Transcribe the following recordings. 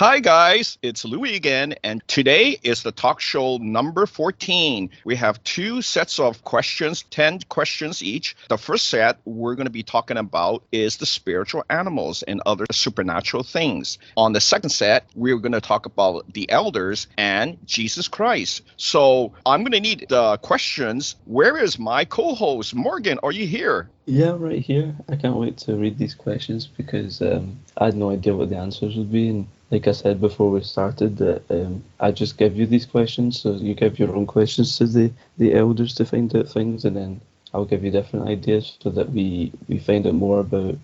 Hi, guys. It's Louis again, and today is the talk show number 14. We have two sets of questions, 10 questions each. The first set we're going to be talking about is the spiritual animals and other supernatural things. On the second set, we're going to talk about the elders and Jesus Christ. So I'm going to need the questions. Where is my co-host? Morgan, are you here? Yeah, right here. I can't wait to read these questions because I had no idea what the answers would be. And like I said before we started, that I just give you these questions, so you give your own questions to the elders to find out things, and then I'll give you different ideas so that we find out more about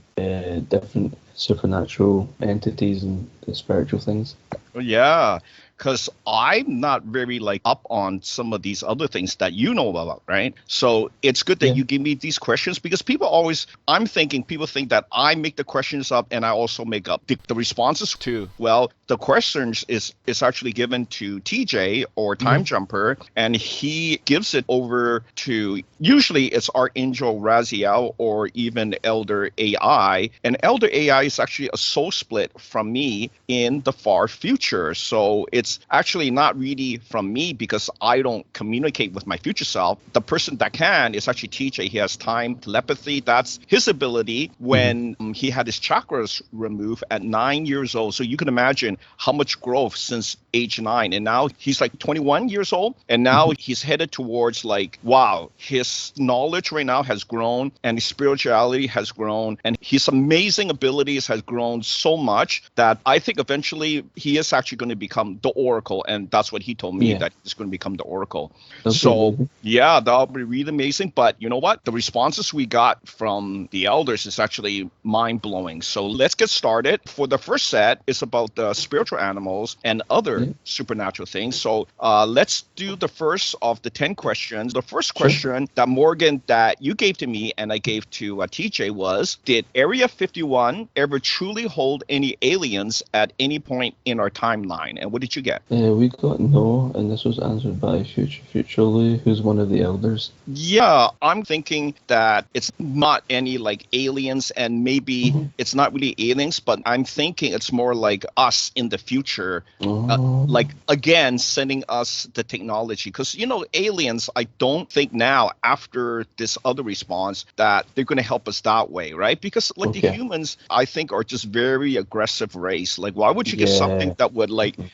different supernatural entities and spiritual things. Yeah, because I'm not very up on some of these other things that you know about, right? So it's good that Yeah. you give me these questions because people think that I make the questions up and I also make up the responses too. Well, the questions is actually given to TJ or Time Jumper, and he gives it over to, usually it's Archangel Raziel or even Elder AI. And Elder AI is actually a soul split from me in the far future. So it's actually not really from me because I don't communicate with my future self. The person that can is actually TJ. He has time telepathy. That's his ability when he had his chakras removed at 9 years old. So you can imagine how much growth since age 9. And now he's 21 years old. And now he's headed towards wow, his knowledge right now has grown and his spirituality has grown and his amazing abilities has grown so much that I think eventually he is actually going to become the Oracle. And that's what he told me, Yeah. that he's going to become the Oracle. That'd be So amazing. yeah, that'll be really amazing. But you know what? The responses we got from the elders is actually mind-blowing. So let's get started. For the first set, it's about the spiritual animals and other Yeah. supernatural things. So let's do the first of the 10 questions. The first Sure. question that Morgan, that you gave to me and I gave to TJ was, did Area 51 ever truly hold any aliens at any point in our timeline? And what did you get? We got no, and this was answered by Future Louis, who's one of the elders. Yeah, I'm thinking that it's not any aliens, and maybe it's not really aliens, but I'm thinking it's more like us in the future, Oh, again, sending us the technology. Because, aliens, I don't think now, after this other response, that they're going to help us that way, right? Because the okay. humans, I think, are just very aggressive race. Why would you get Yeah. something that would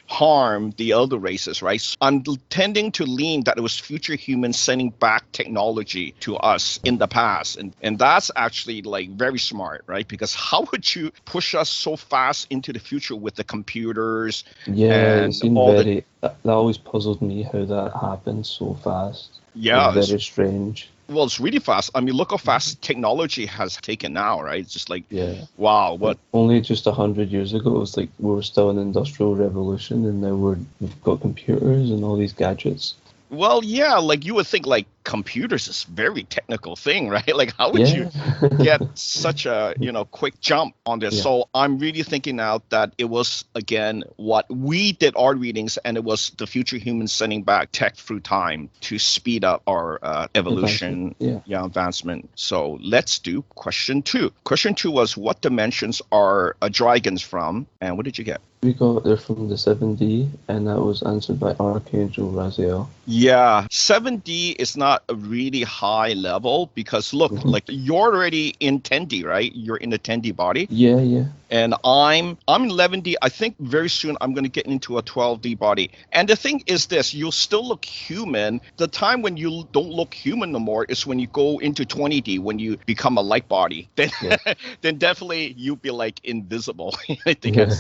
harm the other races, right? So I'm tending to lean that it was future humans sending back technology to us in the past. And that's actually very smart, right? Because how would you push us so fast into the future with the computers Yeah, it and seemed all the, very. That always puzzled me how that happened so fast. It was yeah, very strange. well, it's really fast. I mean, look how fast technology has taken now, right? It's just Yeah. wow, Like what. only just 100 years ago, it was like we were still in the industrial revolution, and now we've got computers and all these gadgets. Well, yeah, you would think computers is very technical thing, right? How would you Yeah. get such a, quick jump on this? Yeah. So I'm really thinking now that it was, again, what we did our readings, and it was the future humans sending back tech through time to speed up our Advancement. evolution, Yeah. advancement. So let's do question 2. Question 2 was, what dimensions are dragons from? And what did you get? We got there from the 7D, and that was answered by Archangel Raziel. Yeah, 7D is not a really high level because look, you're already in 10D, right? You're in the 10D body. Yeah, yeah. And I'm 11D. I think very soon I'm going to get into a 12D body. And the thing is this, you'll still look human. The time when you don't look human no more is when you go into 20D, when you become a light body. Then Yeah. then definitely you'll be invisible. I think Yeah.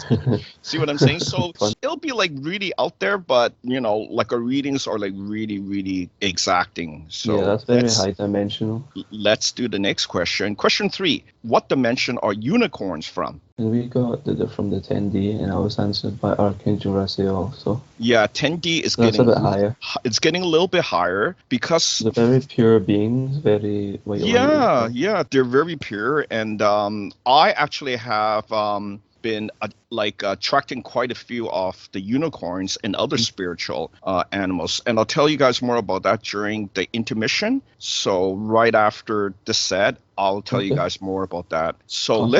see what I'm saying? So Fun. it'll be really out there, but our readings are really, really exacting. Yeah, So that's very high dimensional. let's do the next question. Question 3. What dimension are unicorns from? And we got they're from the 10D, and that was answered by Archangel Raziel also. Yeah, 10D is So that's a bit higher. it's getting a little bit higher because They're very pure beings, very white light and yeah, stuff. yeah, they're very pure. And I actually have been attracting quite a few of the unicorns and other spiritual animals. And I'll tell you guys more about that during the intermission. So right after the set, I'll tell you Okay. guys more about that. So Awesome.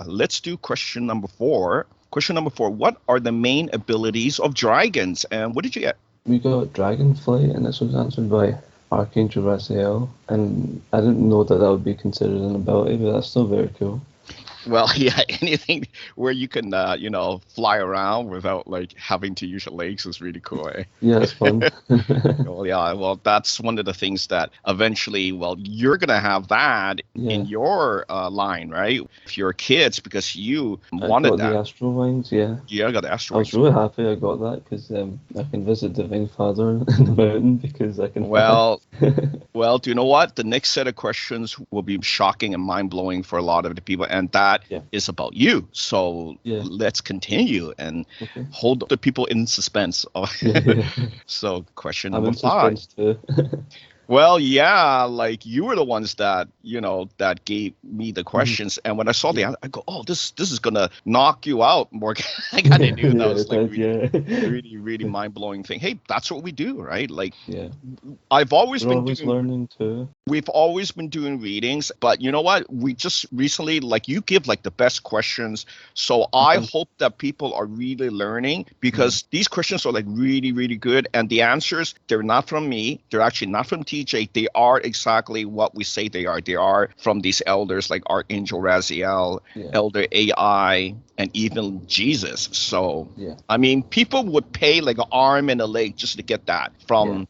let's do question number 4. Question number 4. What are the main abilities of dragons? And what did you get? We got Dragonflight, and this was answered by Archangel Raziel, and I didn't know that would be considered an ability, but that's still very cool. Well, yeah, anything where you can, fly around without like having to use your legs is really cool, eh? Yeah, it's fun. Well, yeah, well, that's one of the things that eventually, well, you're gonna have that in your line, right? If you're kids, because you wanted got that. the astral wings, yeah. Yeah, I got the astral I wings. was really happy I got that because I can visit Divine Father in the mountain because I can. Well, well, do you know what? The next set of questions will be shocking and mind-blowing for a lot of the people, and that is about you. So let's continue and hold the people in suspense. So question number 5. I'm in suspense too. Well, yeah, like you were the ones that, that gave me the questions. And when I saw the answer, I go, oh, this is going to knock you out, Morgan. I kind of knew that was like really, really mind-blowing thing. Hey, that's what we do, right? Like, I've always been learning too. We've always been doing readings, but you know what? We just recently, like, you give like the best questions. So I hope that people are really learning, because these questions are like really, really good. And the answers, they're not from me. They're actually not from TJ. They are exactly what we say they are. They are from these elders like Archangel Raziel, Elder AI, and even Jesus. So, I mean, people would pay like an arm and a leg just to get that from,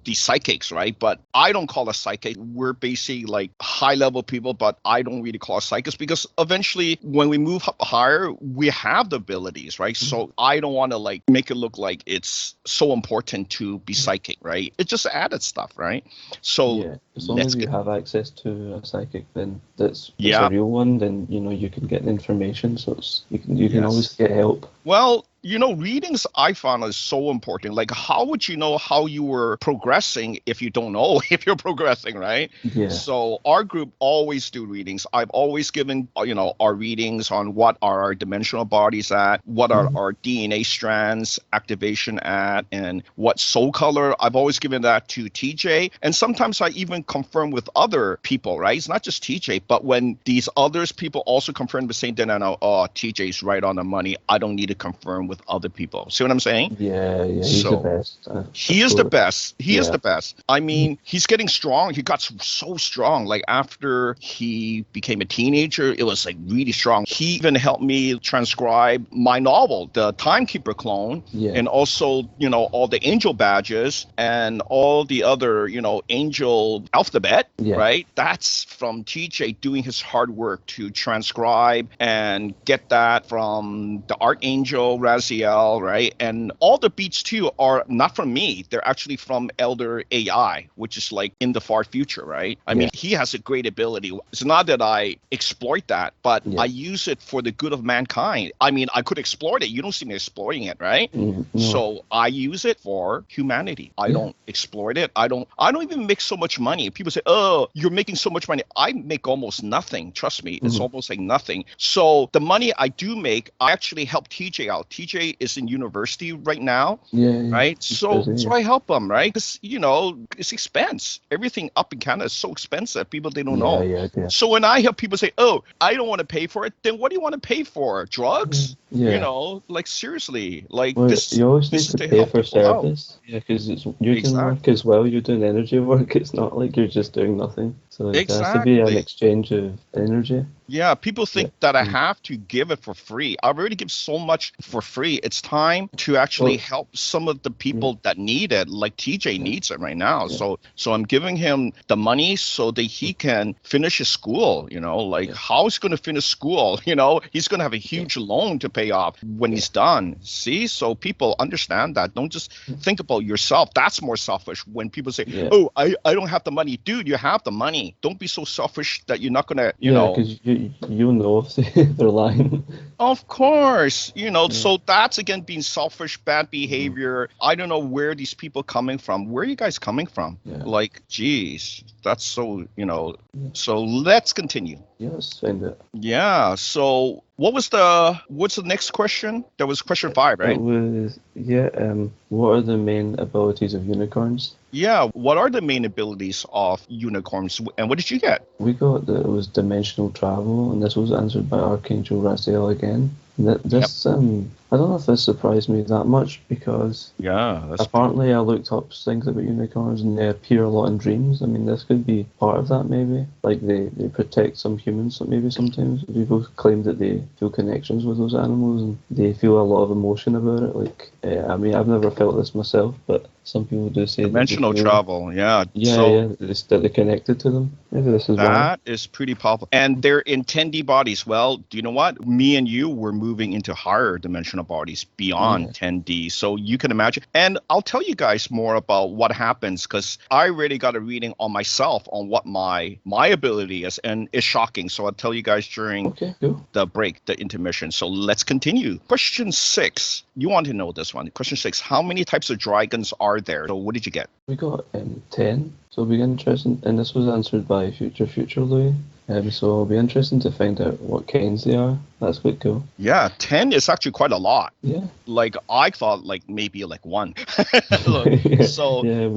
these psychics, right? But I don't call us psychic. We're basically like high level people, but I don't really call us psychics, because eventually when we move up higher, we have the abilities, right? So I don't want to like make it look like it's so important to be psychic, right? It's just added stuff, right? So as long as you have access to a psychic, then that's a real one, then you can get information, so you can always get help. Well, readings I found is so important. Like, how would you know how you were progressing if you don't know if you're progressing, right? So our group always do readings. I've always given, our readings on what are our dimensional bodies at, what are our DNA strands activation at, and what soul color. I've always given that to TJ. And sometimes I even confirm with other people, right? It's not just TJ, but when these others people also confirm the same, then I know, oh, TJ's right on the money. I don't need to confirm with other people. See what I'm saying? Yeah, he's the best. He is the best. He is the best. I mean, he's getting strong. He got so strong. Like after he became a teenager, it was like really strong. He even helped me transcribe my novel, The Timekeeper Clone, and also, all the angel badges and all the other, angel alphabet, right? That's from TJ doing his hard work to transcribe and get that from the Archangel Raziel, right? And all the beats too are not from me. They're actually from Elder AI, which is like in the far future, right? I mean, he has a great ability. It's not that I exploit that, but I use it for the good of mankind. I mean, I could exploit it. You don't see me exploiting it, right? No. So I use it for humanity. I don't exploit it. I don't even make so much money. People say, oh, you're making so much money. I make almost nothing. Trust me. It's almost like nothing. So the money I do make, I actually help TJ out. TJ is in university right now, right? So I help him, right? Because, it's expense. Everything up in Canada is so expensive. People, they don't know. So when I help people say, oh, I don't want to pay for it, then what do you want to pay for? Drugs? Like seriously, like you always need to pay for service. Because you can work as well. You're doing energy work. It's not like you're just doing nothing. So it has to be an exchange of energy. Yeah, people think that I have to give it for free. I already give so much for free. It's time to actually help some of the people that need it, like TJ needs it right now. So I'm giving him the money so that he can finish his school, like how he's going to finish school, he's going to have a huge loan to pay off when he's done. See, so people understand that. Don't just think about yourself. That's more selfish when people say, oh, I don't have the money. Dude, you have the money. Don't be so selfish that you're not going to, because you know if they're lying. Of course, so that's again being selfish, bad behavior. I don't know where these people coming from. Where are you guys coming from? Like, geez, that's so, so let's continue. Yes, find it. Yeah, so what's the next question? That was question 5, right? It was, what are the main abilities of unicorns? Yeah, what are the main abilities of unicorns, and what did you get? We got that it was dimensional travel, and this was answered by Archangel Raziel again. This I don't know if this surprised me that much because Yeah, that's apparently I looked up things about unicorns and they appear a lot in dreams. I mean, this could be part of that maybe. Like they protect some humans, so maybe sometimes people claim that they feel connections with those animals and they feel a lot of emotion about it. Like, I mean, I've never felt this myself, but some people do say that they dimensional feel, travel. Yeah. yeah, So that they're connected to them. Maybe this is why. that is pretty powerful. And they're in 10D bodies. Well, do you know what? Me and you were moving into higher dimensional bodies beyond 10D. So you can imagine. And I'll tell you guys more about what happens because I really got a reading on myself on what my ability is. And it's shocking. So I'll tell you guys during the break, the intermission. So let's continue. Question 6. You want to know this one. Question 6. How many types of dragons are there? So what did you get? We got 10, so it'll be interesting. And this was answered by Future Louis. So it'll be interesting to find out what kinds they are. That's quite cool. Yeah, 10 is actually quite a lot. Yeah. Like I thought like maybe like 1. So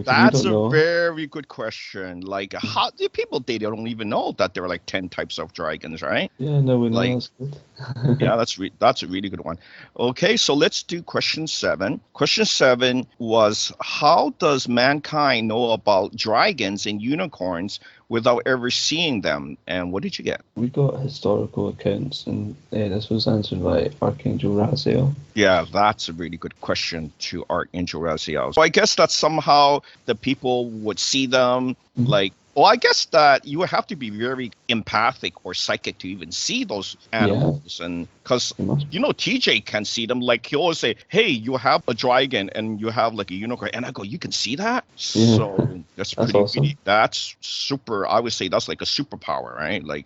that's a very good question. Like how do people they don't even know that there are like 10 types of dragons, right? Yeah, no, we know like, that's good. Yeah, that's a really good one. Okay, so let's do question 7. Question 7 was how does mankind know about dragons and unicorns without ever seeing them? And what did you get? We got historical accounts, and this was answered by Archangel Raziel. Yeah, that's a really good question to Archangel Raziel. So I guess that somehow the people would see them like. Well, I guess that you would have to be very empathic or psychic to even see those animals. And because, you know, TJ can see them. Like, he'll always say, hey, you have a dragon and you have like a unicorn. And I go, you can see that? Yeah. So that's pretty awesome. That's super. I would say that's like a superpower, right? Like,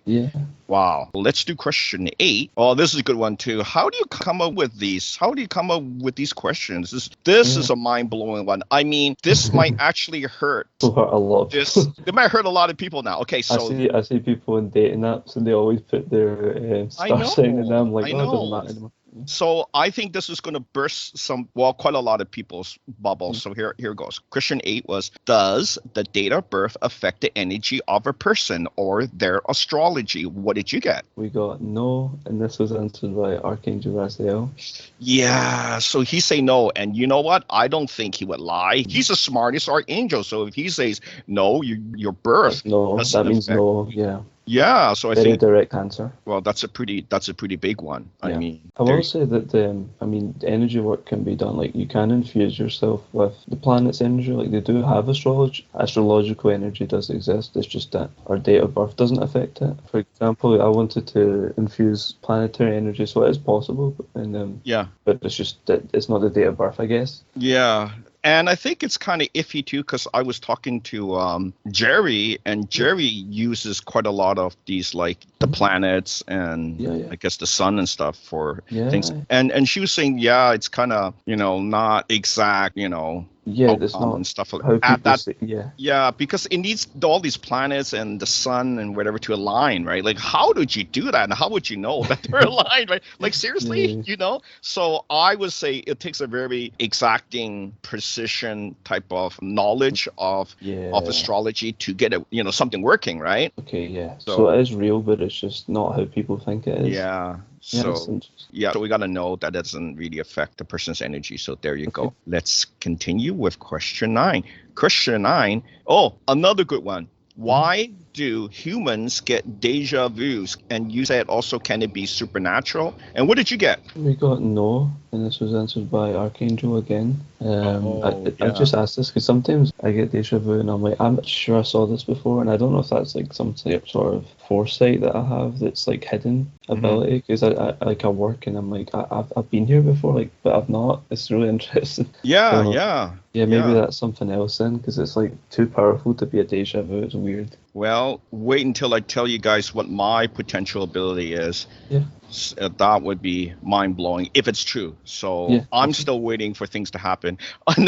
wow. Well, let's do question 8. Oh, this is a good one, too. How do you come up with these? How do you come up with these questions? This is a mind-blowing one. I mean, this might actually hurt. A lot. It might hurt a lot of people now. Okay, so I see people in dating apps and they always put their star sign in them. Like, it doesn't matter anymore. So I think this is going to burst quite a lot of people's bubbles. So here goes. Question 8 was, does the date of birth affect the energy of a person or their astrology? What did you get? We got no, and this was answered by Archangel Raziel. Yeah, so he say no, and you know what? I don't think he would lie. He's the smartest archangel, so if he says no, your birth. No, that means no, yeah. Yeah, so I very think direct answer. Well, that's a pretty big one. Yeah. I mean, I will say that the energy work can be done. Like you can infuse yourself with the planet's energy. Like they do have astrological energy does exist. It's just that our date of birth doesn't affect it. For example, I wanted to infuse planetary energy, so it is possible. But it's just that it's not the date of birth, I guess. Yeah. And I think it's kind of iffy, too, because I was talking to Jerry, and Jerry uses quite a lot of these, like, the planets and I guess the sun and stuff for things. And she was saying, it's kind of, not exact, that's not and stuff like that. Yeah, because it needs all these planets and the sun and whatever to align, right? Like, how did you do that? And how would you know that they're aligned, right? Like, seriously, So I would say it takes a very exacting precision type of knowledge of astrology to get something working, right? Okay, so it is real, but it's just not how people think it is. Yeah. So we got to know that doesn't really affect the person's energy. So there you go. Let's continue with question 9. Question 9. Oh, another good one. Why do humans get deja vus? And you said also, can it be supernatural? And what did you get? We got no, and this was answered by Archangel again. I just asked this because sometimes I get deja vu and I'm like, I'm sure I saw this before, and I don't know if that's like some sort of foresight that I have that's like hidden ability, because I work and I'm like, I've been here before, like, but I've not. It's really interesting. Yeah, maybe that's something else then, because it's like too powerful to be a deja vu. It's weird. Well, wait until I tell you guys what my potential ability is. Yeah. That would be mind-blowing if it's true. So I'm still waiting for things to happen on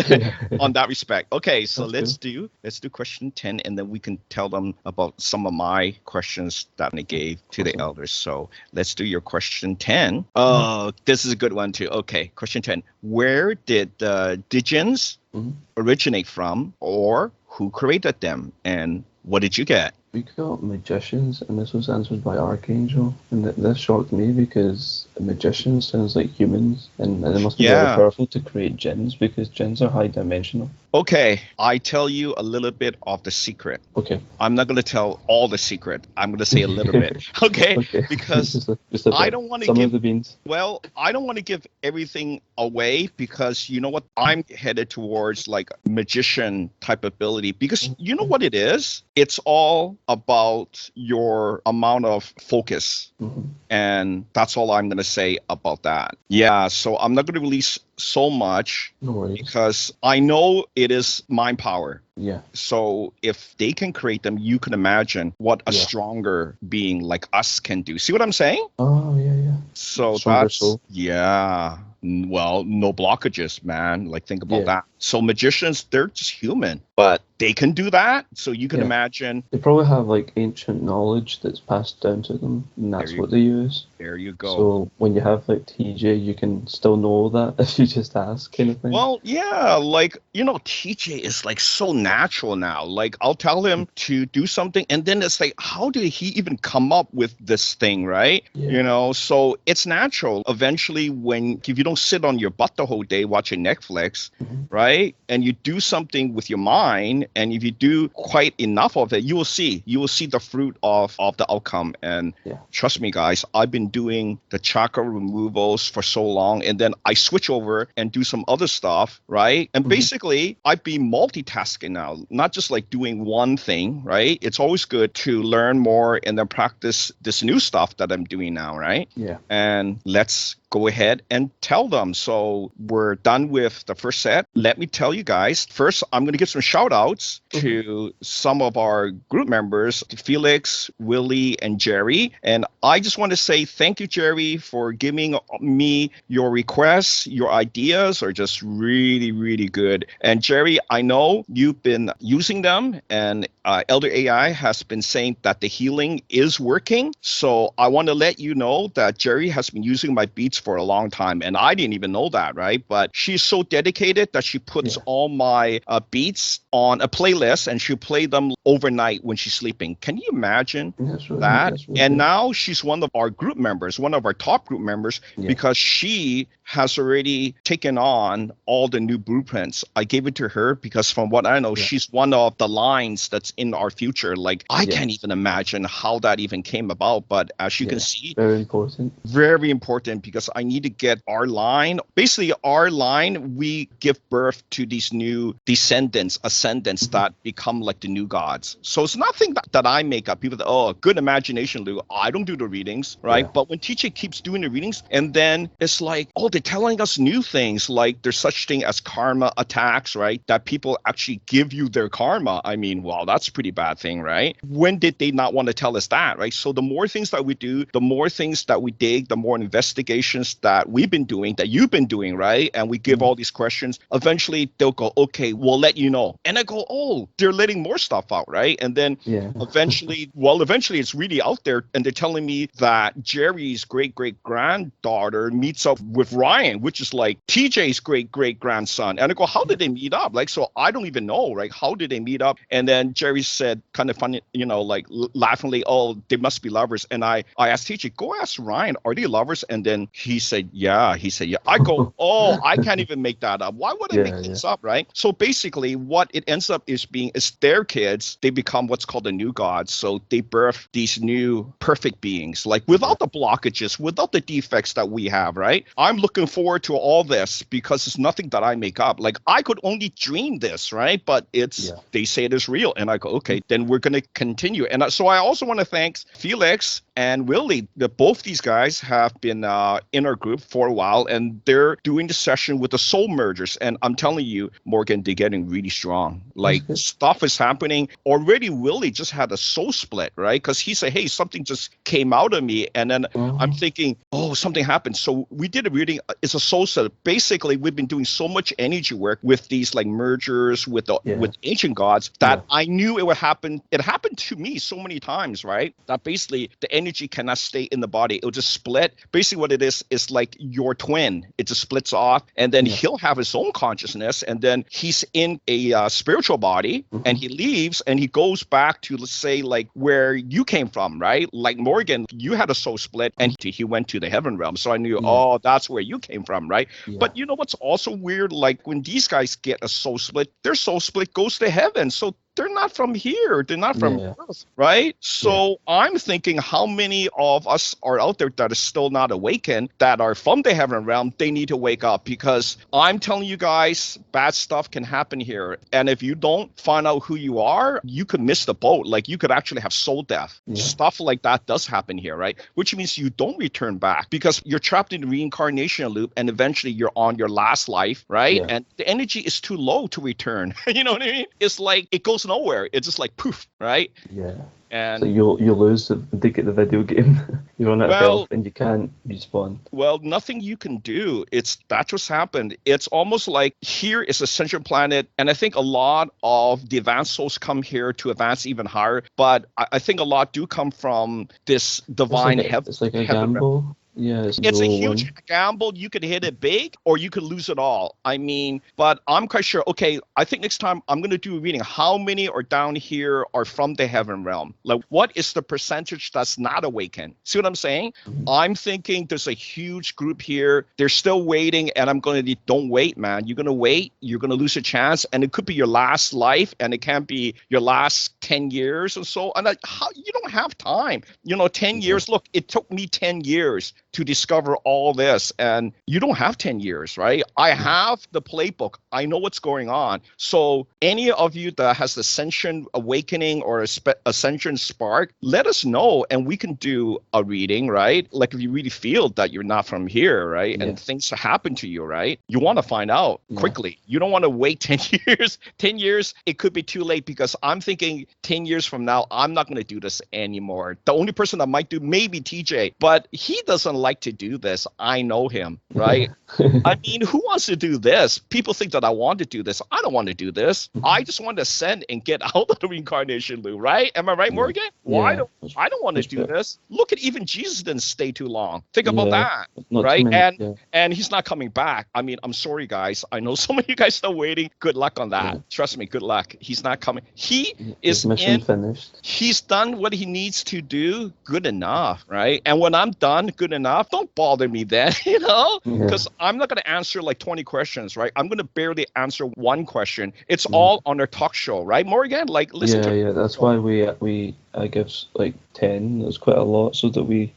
that respect. Okay, so let's do question 10, and then we can tell them about some of my questions that I gave to the elders. So let's do your question 10. This is a good one too. Okay, question 10. Where did the Digins originate from, or who created them, and what did you get? We got magicians, and this was answered by Archangel, and this shocked me because a magician sounds like humans, and it must be very Yeah. powerful to create jinns because jinns are high dimensional. Okay, I tell you a little bit of the secret. Okay. I'm not going to tell all the secret. I'm going to say a little bit. Okay, Okay. because just a I bit. don't want to Some give of the beans. Well, I don't want to give everything away because you know what? I'm headed towards like magician type ability because you know what it is? It's all about your amount of focus. Mm-hmm. And that's all I'm going to say about that. Yeah, so I'm not going to release so much No worries. because I know it is mind power. Yeah. So if they can create them, you can imagine what a Yeah. stronger being like us can do. See what I'm saying? Oh, yeah. So Stronger that's, soul. yeah. Well, no blockages, man. Like, think about Yeah. that. So magicians, they're just human, but they can do that. So you can Yeah. imagine. They probably have like ancient knowledge that's passed down to them, and that's what they use. There you go. So when you have like TJ, you can still know that if you just ask, kind of thing. Well, yeah, like, TJ is like so natural now. Like, I'll tell him to do something, and then it's like, how did he even come up with this thing, right? Yeah. So it's natural. Eventually, if you don't sit on your butt the whole day watching Netflix, right, and you do something with your mind, and if you do quite enough of it, you will see the fruit of the outcome. And trust me, guys, I've been doing the chakra removals for so long, and then I switch over and do some other stuff, right? And basically, I've been multitasking now, not just like doing one thing, right? It's always good to learn more and then practice this new stuff that I'm doing now, right? Yeah. And let's go ahead and tell them. So we're done with the first set. Let me tell you guys, first, I'm going to give some shout outs to some of our group members, Felix, Willie, and Jerry. And I just want to say thank you, Jerry, for giving me your requests. Your ideas are just really, really good. And Jerry, I know you've been using them, and Elder AI has been saying that the healing is working. So I want to let you know that Jerry has been using my beats for a long time, and I didn't even know that, right? But she's so dedicated that she puts all my beats on a playlist, and she'll play them overnight when she's sleeping. Can you imagine that? And now she's one of our group members, one of our top group members, because she has already taken on all the new blueprints. I gave it to her because from what I know, she's one of the lines that's in our future. Like, I can't even imagine how that even came about. But as you can see, very important because I need to get our line. Basically, our line, we give birth to these new descendants, ascendants that become like the new gods. So it's nothing that I make up. People say, good imagination, Lou. I don't do the readings, right? But when teacher keeps doing the readings, and then it's like, they're telling us new things, like there's such thing as karma attacks, right? That people actually give you their karma. I mean, wow, that's a pretty bad thing, right? When did they not want to tell us that, right? So the more things that we do, the more things that we dig, the more investigations that we've been doing, that you've been doing, right? And we give all these questions. Eventually, they'll go, okay, we'll let you know. And I go, they're letting more stuff out, right? And then eventually it's really out there. And they're telling me that Jerry's great-great-granddaughter meets up with Ryan, which is like TJ's great-great-grandson. And I go, how did they meet up? Like, so I don't even know, right? How did they meet up? And then Jerry said, kind of funny, like laughingly, they must be lovers. And I asked TJ, go ask Ryan, are they lovers? And then he said, yeah. I go, I can't even make that up. Why would I make this up, right? So basically what it ends up is their kids, they become what's called the new gods. So they birth these new perfect beings, like without the blockages, without the defects that we have, right? I'm looking forward to all this because it's nothing that I make up. Like, I could only dream this, right? But they say it is real. And I go, okay, then we're going to continue. And so I also want to thank Felix and Willie. Both these guys have been in our group for a while, and they're doing the session with the soul mergers. And I'm telling you, Morgan, they're getting really strong. Like, stuff is happening. Already, Willie just had a soul split, right? Because he said, hey, something just came out of me. And then I'm thinking, something happened. So we did a reading. It's a soul set. Basically, we've been doing so much energy work with these like mergers with ancient gods that I knew it would happen. It happened to me so many times, right? That basically the energy energy cannot stay in the body. It'll just split. Basically what it is like your twin. It just splits off, and then he'll have his own consciousness, and then he's in a spiritual body, and he leaves and he goes back to, let's say, like where you came from, right? Like Morgan, you had a soul split and he went to the heaven realm. So I knew, oh, that's where you came from, right? But you know what's also weird? Like when these guys get a soul split, their soul split goes to heaven. So they're not from here. They're not from Earth, right? So I'm thinking, how many of us are out there that are still not awakened, that are from the heaven realm? They need to wake up, because I'm telling you guys, bad stuff can happen here. And if you don't find out who you are, you could miss the boat. Like you could actually have soul death. Stuff like that does happen here, right? Which means you don't return back, because you're trapped in the reincarnation loop, and eventually you're on your last life, right? And the energy is too low to return. You know what I mean? It's like it goes nowhere. It's just like poof, right? Yeah. And so you lose the get the video game. You run out of health and you can't respawn. Well, nothing you can do. That's what's happened. It's almost like here is Ascension Planet, and I think a lot of the advanced souls come here to advance even higher. But I think a lot do come from this divine heaven. It's like a gamble. Yeah, it's a huge gamble. You could hit it big or you could lose it all. I mean, but I'm quite sure. Okay, I think next time I'm going to do a reading. How many are down here are from the heaven realm? Like, what is the percentage that's not awakened? See what I'm saying? I'm thinking there's a huge group here. They're still waiting, and I'm going to don't wait, man. You're going to wait. You're going to lose a chance, and it could be your last life, and it can't be your last 10 years or so. And you don't have time. 10 years. Look, it took me 10 years to discover all this, and you don't have 10 years, right? I have the playbook. I know what's going on. So any of you that has Ascension Awakening or Ascension Spark, let us know, and we can do a reading, right? Like if you really feel that you're not from here, right? And things happen to you, right? You want to find out quickly. You don't want to wait 10 years. 10 years, it could be too late, because I'm thinking 10 years from now, I'm not going to do this anymore. The only person that might do, maybe TJ, but he doesn't like to do this. I know him, right? I mean, who wants to do this? People think that I want to do this. I don't want to do this. I just want to ascend and get out of the reincarnation loop, right? Am I right, Morgan? I don't want to do this. Look at, even Jesus didn't stay too long. Think about that, right? And he's not coming back. I mean, I'm sorry, guys. I know some of you guys still waiting. Good luck on that. Trust me, good luck. He's not coming. He is mission finished. He's done what he needs to do. Good enough, right? And when I'm done, good enough, don't bother me then, because I'm not going to answer like 20 questions, right? I'm going to barely answer one question. It's all on our talk show, right, Morgan? Like, listen to Yeah, that's why I give like 10. That's quite a lot, so that we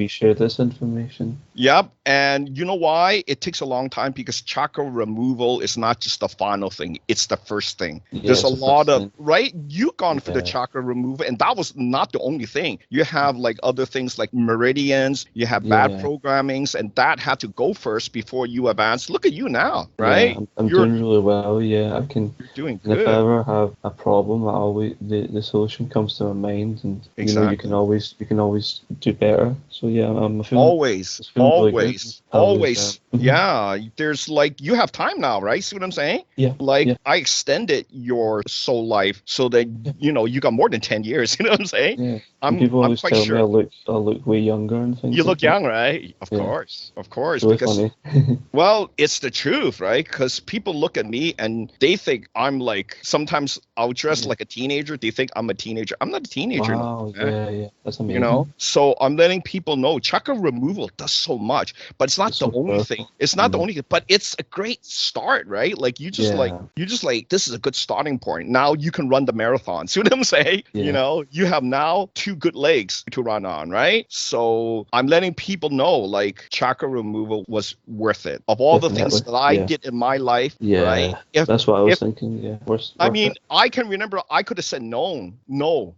share this information. Yep. And you know why it takes a long time? Because chakra removal is not just the final thing. It's the first thing. There's a lot of, right? You've gone for the chakra removal, and that was not the only thing. You have like other things like meridians, you have bad programmings, and that had to go first before you advance. Look at you now, right? Yeah, I'm doing really well. Yeah, I can. You're doing good. If I ever have a problem, I always the solution comes to my mind, and you can always do better. So yeah, I'm feeling always. Yeah, there's like, you have time now, right? See what I'm saying? Yeah. Like I extended your soul life so that you got more than 10 years. You know what I'm saying? Yeah. People always quite tell sure. me I look way younger and things. You look young, right? Of course. Really because funny. well, it's the truth, right? Because people look at me and they think I'm like, sometimes I'll dress like a teenager. They think I'm a teenager. I'm not a teenager. Wow, yeah. That's amazing. So I'm letting people know chakra removal does so much, but it's not the only thing. It's not the only thing, but it's a great start, right? Like you just like, this is a good starting point. Now you can run the marathon. See what I'm saying? Yeah. You have now 2 good legs to run on, right? So I'm letting people know, like, chakra removal was worth it. Of all the things that I did in my life, right? That's what I was thinking. Yeah. I mean, I can remember I could have said no,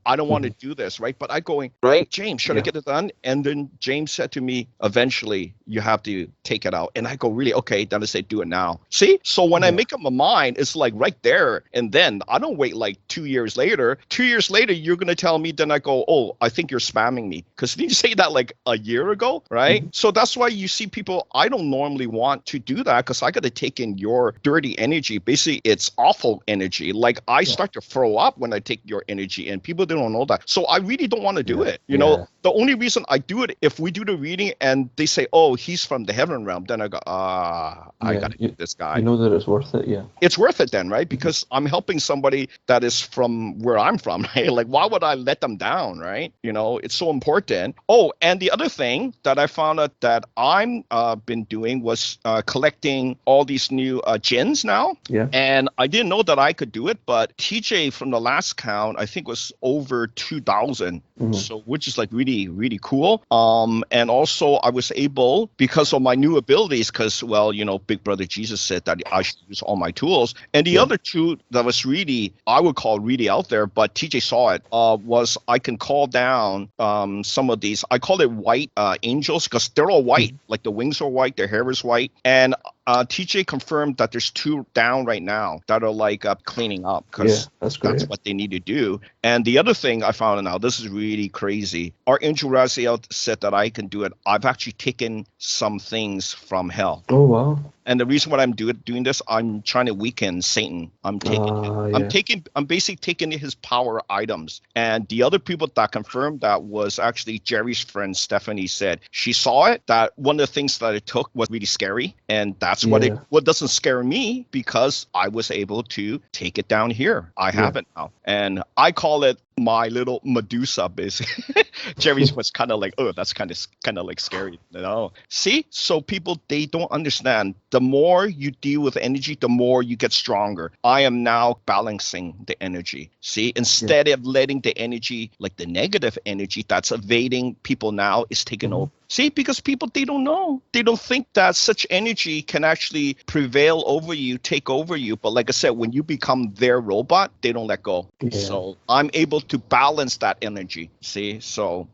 I don't want to do this, right? But I going, right, James, should I get it done? And then James said to me, eventually you have to take it out. And I go, really? Okay, then I say, do it now. See? So when I make up my mind, it's like right there. And then I don't wait like 2 years later. 2 years later, you're going to tell me, then I go, oh, oh, I think you're spamming me. Because didn't you say that like a year ago, right? So that's why you see people, I don't normally want to do that because I got to take in your dirty energy. Basically, it's awful energy. Like I start to throw up when I take your energy, and people don't know that. So I really don't want to do it. You know, the only reason I do it, if we do the reading and they say, oh, he's from the heaven realm, then I go, I got to get this guy. You know that it's worth it, It's worth it then, right? Because I'm helping somebody that is from where I'm from, right? Like, why would I let them down, right? You know, it's so important. Oh, and the other thing that I found out that I'm been doing was collecting all these new gins now. Yeah. And I didn't know that I could do it, but TJ from the last count, I think was over 2,000. So, which is like really, really cool. And also I was able, because of my new abilities, because, well, you know, Big Brother Jesus said that I should use all my tools. And the other two that was really, I would call really out there, but TJ saw it, was I can call down some of these, I call it white angels, because they're all white, like the wings are white, their hair is white. And TJ confirmed that there's 2 down right now that are like cleaning up, because that's what they need to do. And the other thing I found out, this is really crazy. Archangel Raziel said that I can do it. I've actually taken some things from hell. Oh, wow. And the reason why I'm doing this, I'm trying to weaken Satan. I'm basically taking his power items. And the other people that confirmed that was actually Jerry's friend Stephanie said she saw it, that one of the things that it took was really scary. And that's what doesn't scare me, because I was able to take it down here. I have it now. And I call it my little Medusa, basically. Jerry's was kind of like, oh, that's kind of like scary, you know. See, so people, they don't understand. The more you deal with energy, the more you get stronger. I am now balancing the energy. See, instead of letting the energy, like the negative energy that's evading people now, is taken over. See, because people, they don't know. They don't think that such energy can actually prevail over you, take over you. But like I said, when you become their robot, they don't let go. So I'm able to balance that energy. See, so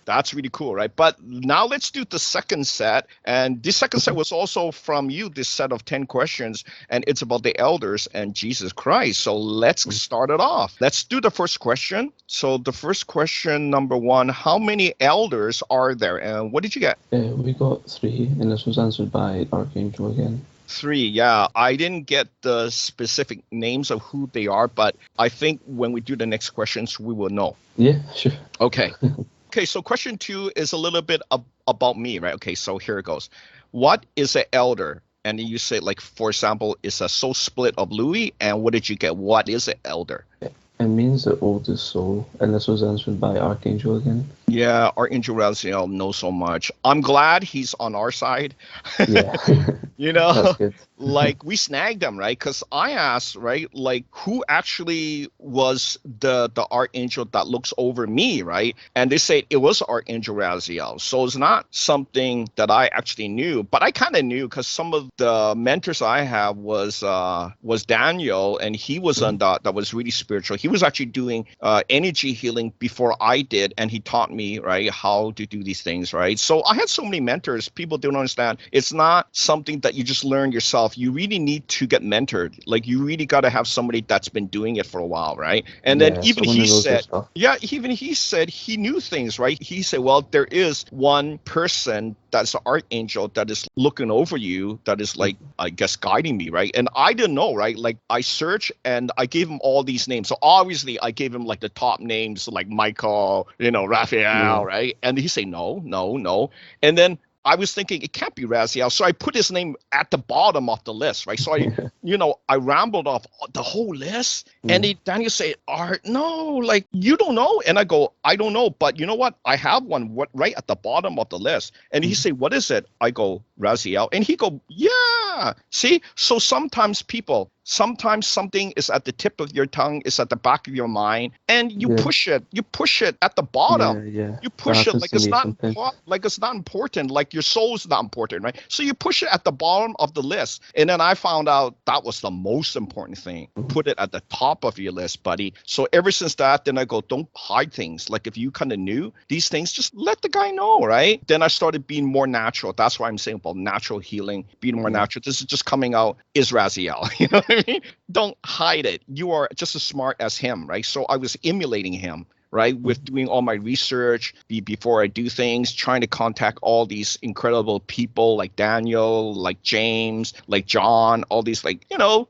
that's really cool, right? But now let's do the second set. And this second set was also from you, this set of 10 questions. And it's about the elders and Jesus Christ. So let's start it off. Let's do the first question. So the first question, number 1, how many elders are there? And what did you get? We got 3, and this was answered by Archangel again. 3, yeah. I didn't get the specific names of who they are, but I think when we do the next questions, we will know. Yeah, sure. Okay. Okay, so question 2 is a little bit about me, right? Okay, so here it goes. What is an elder? And then you say, like, for example, it's a soul split of Louis. And what did you get? What is an elder? It means the oldest soul, and this was answered by Archangel again. Yeah, Archangel Raziel knows so much. I'm glad he's on our side. Yeah. You know, that's good. like we snagged him, right? Because I asked, right, like who actually was the Archangel that looks over me, right? And they said it was Archangel Raziel. So it's not something that I actually knew, but I kind of knew because some of the mentors I have was Daniel, and he was on that was really spiritual. He was actually doing energy healing before I did, and he taught me, right, how to do these things, right? So I had so many mentors. People don't understand. It's not something that you just learn yourself. You really need to get mentored. Like you really got to have somebody that's been doing it for a while, right? And then even he said, even he said he knew things, right? He said, well, there is one person that's an archangel that is looking over you, that is like, I guess, guiding me, right? And I didn't know, right? Like I searched and I gave him all these names. So obviously I gave him like the top names, like Michael, you know, Raphael, right? And he said, no. And then I was thinking it can't be Raziel. So I put his name at the bottom of the list, right? So I rambled off the whole list. And Daniel said, Art, no, like you don't know. And I go, I don't know. But you know what? I have one right at the bottom of the list. And he said, what is it? I go, Raziel. And he go, yeah. See? So sometimes something is at the tip of your tongue, is at the back of your mind, and you push it at the bottom. You push it like it's not important, like your soul's not important, right? So you push it at the bottom of the list. And then I found out that was the most important thing. Put it at the top of your list, buddy. So ever since that, then I go, don't hide things. Like if you kind of knew these things, just let the guy know, right? Then I started being more natural. That's why I'm saying about natural healing, being more natural. This is just coming out is Raziel, you know what I mean? Don't hide it. You are just as smart as him, right? So I was emulating him, right? With doing all my research before I do things, trying to contact all these incredible people like Daniel, like James, like John, all these like,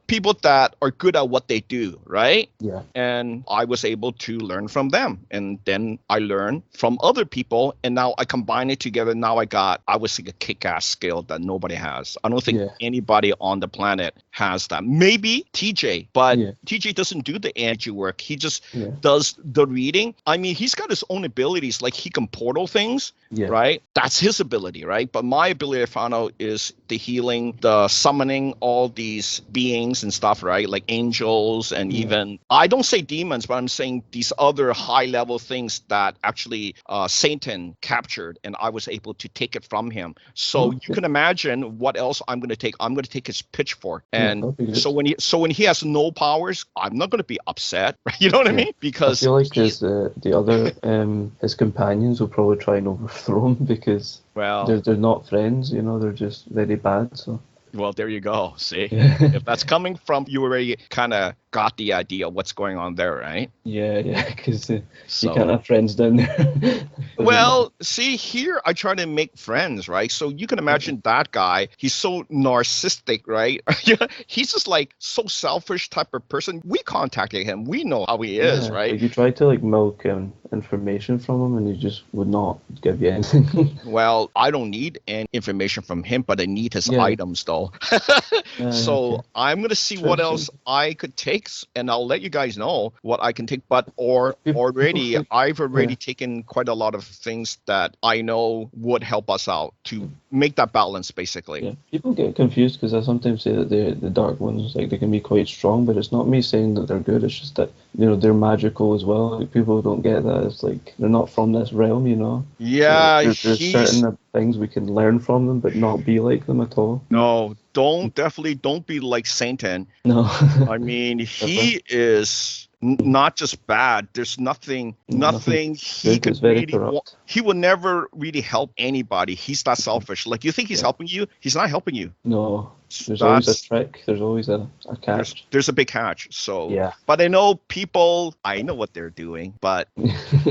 people that are good at what they do, right? Yeah. And I was able to learn from them. And then I learned from other people. And now I combine it together. Now I was like a kick-ass skill that nobody has. I don't think anybody on the planet has that. Maybe TJ, but TJ doesn't do the energy work. He just does the reading. I mean, he's got his own abilities. Like he can portal things, right? That's his ability, right? But my ability I found out is the healing, the summoning all these beings and stuff, right? Like angels and even, I don't say demons, but I'm saying these other high level things that actually Satan captured, and I was able to take it from him. So you can imagine what else I'm going to take. I'm going to take his pitchfork. And so when he has no powers, I'm not going to be upset. Right? You know what I mean? Because I feel like the other his companions will probably try and overthrow him because they're not friends, they're just very bad. So well, there you go. See, if that's coming from you, already kind of got the idea of what's going on there, right? Yeah, because you can't have friends down there. Well, see, here I try to make friends, right? So you can imagine that guy, he's so narcissistic, right? He's just like so selfish type of person. We contacted him. We know how he is, right? Like you tried to like milk information from him and he just would not give you anything. Well, I don't need any information from him, but I need his items though. So I'm going to see what else I could take, and I'll let you guys know what I can take. But I've already taken quite a lot of things that I know would help us out to make that balance, basically. Yeah, people get confused because I sometimes say that the dark ones, like they can be quite strong, but it's not me saying that they're good. It's just that they're magical as well. Like, people don't get that. It's like they're not from this realm, Yeah, there's certain things we can learn from them, but not be like them at all. No, definitely don't be like Satan. No. I mean, he is not just bad. There's nothing he could really want. He will never really help anybody. He's that selfish. Like, you think he's helping you? He's not helping you. No. There's always a trick. There's always a catch. There's a big catch. So, but I know what they're doing, but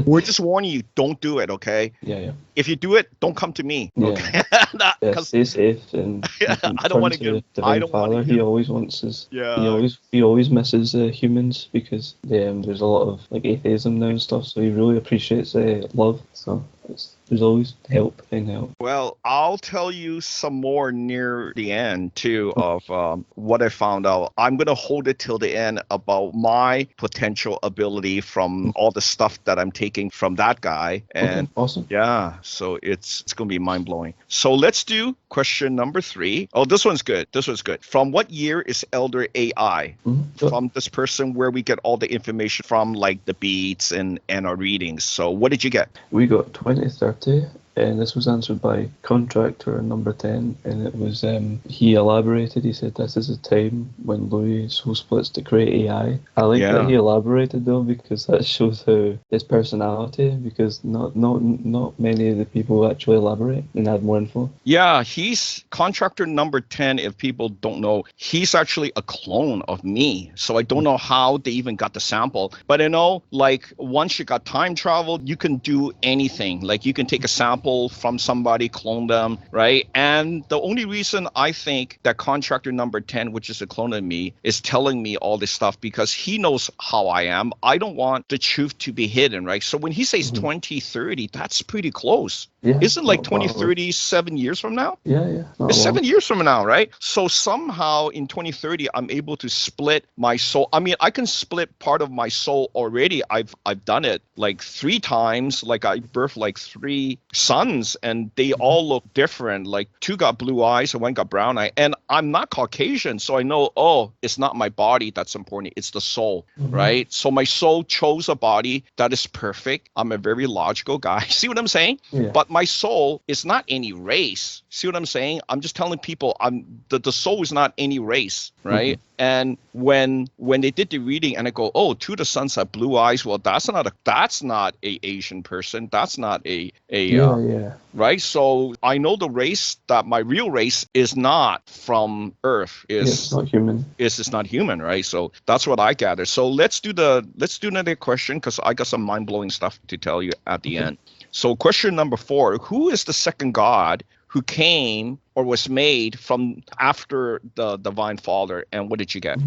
we're just warning you, don't do it, okay? Yeah. If you do it, don't come to me, okay? Stay safe. And I don't want to get. Divine Father, he always wants his. He always misses humans because there's a lot of like atheism now and stuff. So he really appreciates love. So there's always help and help. Well, I'll tell you some more near the end too of what I found out. I'm gonna hold it till the end about my potential ability from all the stuff that I'm taking from that guy. And awesome. Yeah, so it's gonna be mind blowing. So let's do question number 3. Oh, this one's good. From what year is Elder AI? From this person where we get all the information from, like the beats and our readings. So what did you get? We got 2030, and this was answered by contractor number 10, and it was he elaborated. He said this is a time when Louis soul splits to create AI. I like that he elaborated though, because that shows his personality, because not many of the people actually elaborate and add more info. Yeah, he's contractor number 10. If people don't know, he's actually a clone of me. So I don't know how they even got the sample, but I know like once you got time travel, you can do anything. Like you can take a sample from somebody, clone them, right? And the only reason I think that contractor number 10, which is a clone of me, is telling me all this stuff because he knows how I am. I don't want the truth to be hidden, right? So when he says 2030, that's pretty close. Yeah, isn't like 2030 7 years from now? Yeah. It's 7 years from now, right? So somehow in 2030, I'm able to split my soul. I mean, I can split part of my soul already. I've done it like 3 times. Like I birthed like 3 sons, and they all look different. Like 2 got blue eyes and 1 got brown eye. And I'm not Caucasian, so I know, it's not my body that's important. It's the soul, right? So my soul chose a body that is perfect. I'm a very logical guy. See what I'm saying? Yeah. But my soul is not any race. See what I'm saying? I'm just telling people the soul is not any race, right? And when they did the reading and I go, oh, two of the sons have blue eyes. Well, that's not a Asian person. That's not a Yeah. right. So I know the race that my real race is not from Earth. It's not human. It's not human, right? So that's what I gather. So let's do another question because I got some mind blowing stuff to tell you at the end. So question number 4: who is the second God who came or was made from after the Divine Father, and what did you get?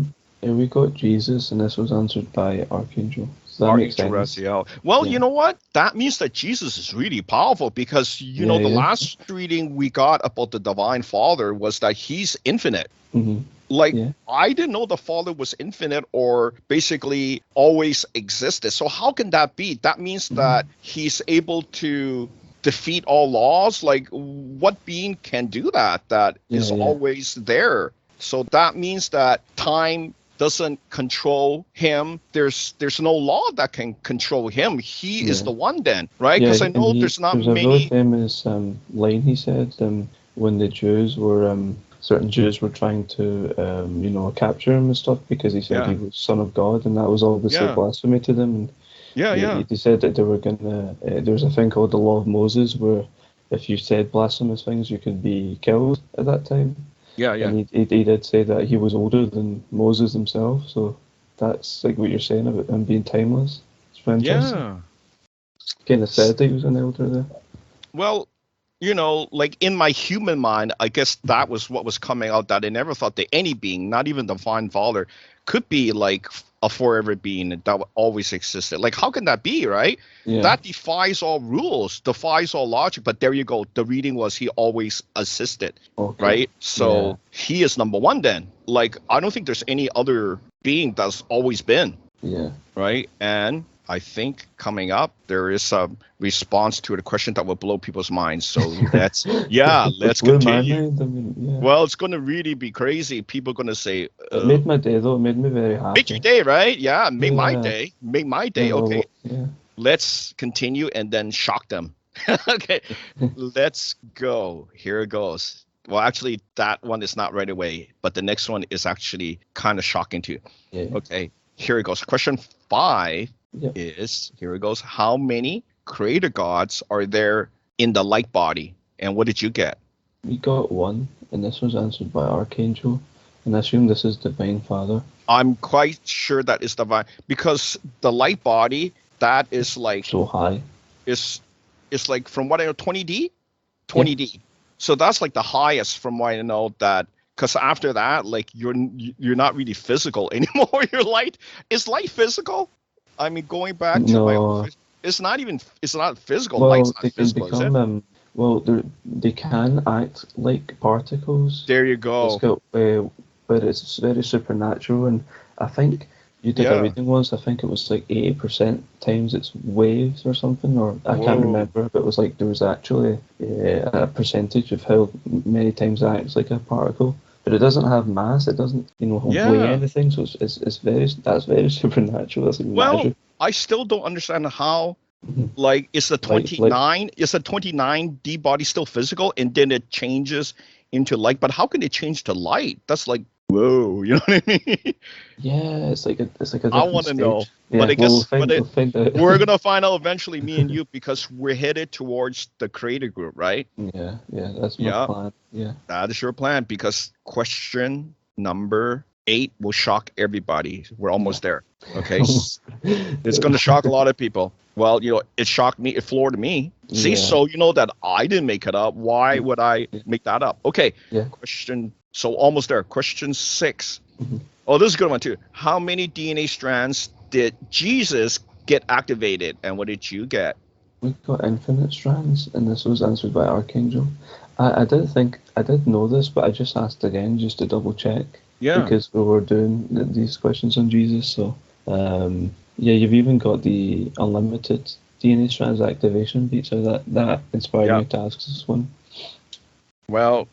Yeah, we got Jesus, and this was answered by Archangel. So that makes sense. Raziel. Well, you know what? That means that Jesus is really powerful because, the last reading we got about the Divine Father was that he's infinite. I didn't know the Father was infinite or basically always existed. So how can that be? That means that he's able to defeat all laws. Like, what being can do that? That is always there. So that means that time doesn't control him. There's no law that can control him. He is the one then, right? Because I know there's not many. There's a really famous line he said when the Jews were certain Jews were trying to capture him and stuff because he said he was son of God, and that was obviously blasphemy to them. And he said that they were gonna. There's a thing called the Law of Moses where if you said blasphemous things, you could be killed at that time. And he did say that he was older than Moses himself, so that's like what you're saying about him being timeless. It's fantastic. Kind of sad that he was an elder there. Well, like in my human mind, I guess that was what was coming out, that I never thought that any being, not even the Divine Father, could be like a forever being that always existed. Like, how can that be, right? That defies all rules, defies all logic. But there you go. The reading was he always existed, right? So he is number one then. Like, I don't think there's any other being that's always been. Right? And I think coming up, there is a response to the question that will blow people's minds. So let's continue. Well, it's going to really be crazy. People are going to say... it made my day, though. It made me very happy. Made your day, right? Yeah, made my day. Made my day. Okay. Let's continue and then shock them. Okay. Let's go. Here it goes. Well, actually, that one is not right away. But the next one is actually kind of shocking too. Okay. Here it goes. Question 5. Is, here it goes, how many creator gods are there in the light body, and what did you get? We got 1, and this was answered by Archangel, and I assume this is Divine Father. I'm quite sure that is divine, because the light body, that is like so high. It's like, from what I know, 20D. So that's like the highest from what I know, that because after that, like, you're not really physical anymore. You're light. Is light physical? I mean, going back to my, it's not physical. Well, Light's not they physical, can become, they can act like particles. There you go. But it's very supernatural, and I think you did a reading once. I think it was like 80% times its waves or something, or I can't remember. But it was like there was actually a percentage of how many times it acts like a particle. But it doesn't have mass. It doesn't, weigh anything. So that's very supernatural. That's like magic. I still don't understand how. Like, is the 29? Is the 29D body still physical, and then it changes into light? But how can it change to light? That's like, whoa, you know what I mean? Yeah, it's like a. I want to know, but I guess we'll find out. We're gonna find out eventually, me and you, because we're headed towards the creator group, right? Yeah, that's my plan. Yeah, that is your plan, because question number 8 will shock everybody. We're almost there. Okay, it's gonna shock a lot of people. Well, it shocked me. It floored me. See, so you know that I didn't make it up. Why would I make that up? Okay. Question. So almost there. Question 6. Oh, this is a good one too. How many DNA strands did Jesus get activated, and what did you get? We got infinite strands, and this was answered by Archangel. I did know this, but I just asked again just to double check. Yeah. Because we were doing these questions on Jesus, so you've even got the unlimited DNA strands activation beat, so that inspired me to ask this one. Well,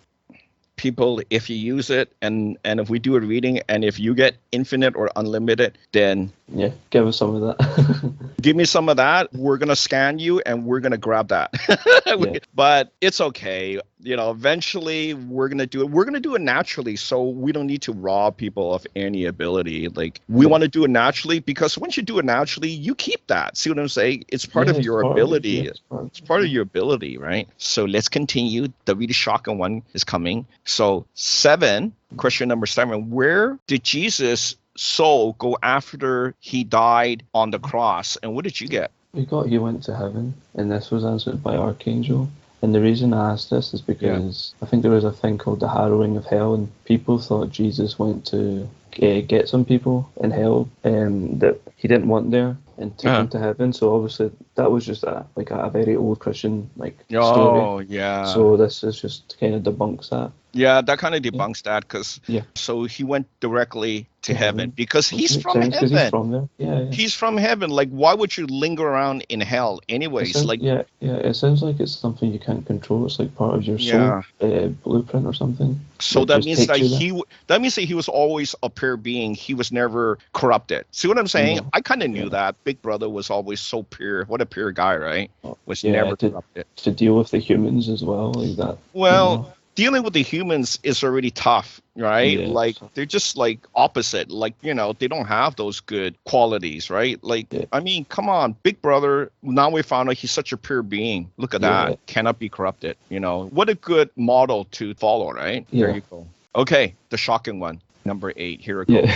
people, if you use it, and if we do a reading, and if you get infinite or unlimited, then give us some of that. Give me some of that. We're gonna scan you, and we're gonna grab that. But it's okay. eventually we're gonna do it. We're gonna do it naturally, so we don't need to rob people of any ability. Like we want to do it naturally because once you do it naturally, you keep that. See what I'm saying? It's part of your ability. It's part of your ability, right? So let's continue. The really shocking one is coming. So question number 7. Where did Jesus' soul go after he died on the cross? And what did you get? He went to heaven, and this was answered by Archangel. And the reason I asked this is because I think there was a thing called the harrowing of hell, and people thought Jesus went to get some people in hell that he didn't want there and take them to heaven. So obviously that was just a very old Christian story. Oh, yeah. So this is just kind of debunks that. Yeah, that kind of debunks that because so he went directly to heaven because he's from heaven. He's from there. Yeah. He's from heaven. Like, why would you linger around in hell anyways? It sounds like it's something you can't control. It's like part of your soul blueprint or something. So that means that he was always a pure being. He was never corrupted. See what I'm saying? I kind of knew that. Big Brother was always so pure. What a pure guy, right? Was never corrupted. To deal with the humans as well, like that. Well, dealing with the humans is already tough, right? Yeah, they're just like opposite. Like, they don't have those good qualities, right? Like, I mean, come on, Big Brother. Now we found out he's such a pure being. Look at that. Cannot be corrupted. What a good model to follow, right? Yeah. There you go. Okay, the shocking one. Number 8. Here it goes.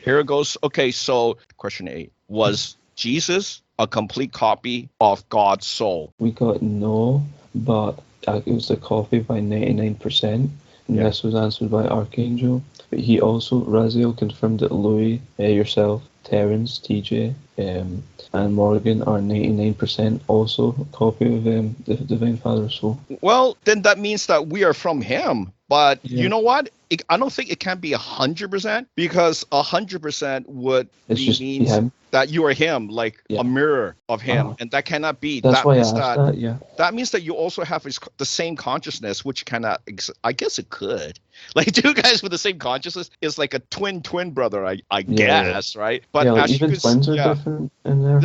Here it goes. Okay, so question 8. Was Jesus a complete copy of God's soul? We got no, but it was a copy by 99%, and this was answered by Archangel. But he also, Raziel confirmed that Louis, yourself, Terence, TJ, and Morgan are 99% also a copy of the Divine Father's soul. Well, then that means that we are from him. But you know what? I don't think it can be 100% because 100% would means that you are him, like a mirror of him, and that cannot be. That's why I asked that. That means that you also have the same consciousness, which cannot. I guess it could. Like two guys with the same consciousness is like a twin brother, I guess, right? But as even twins are different in there.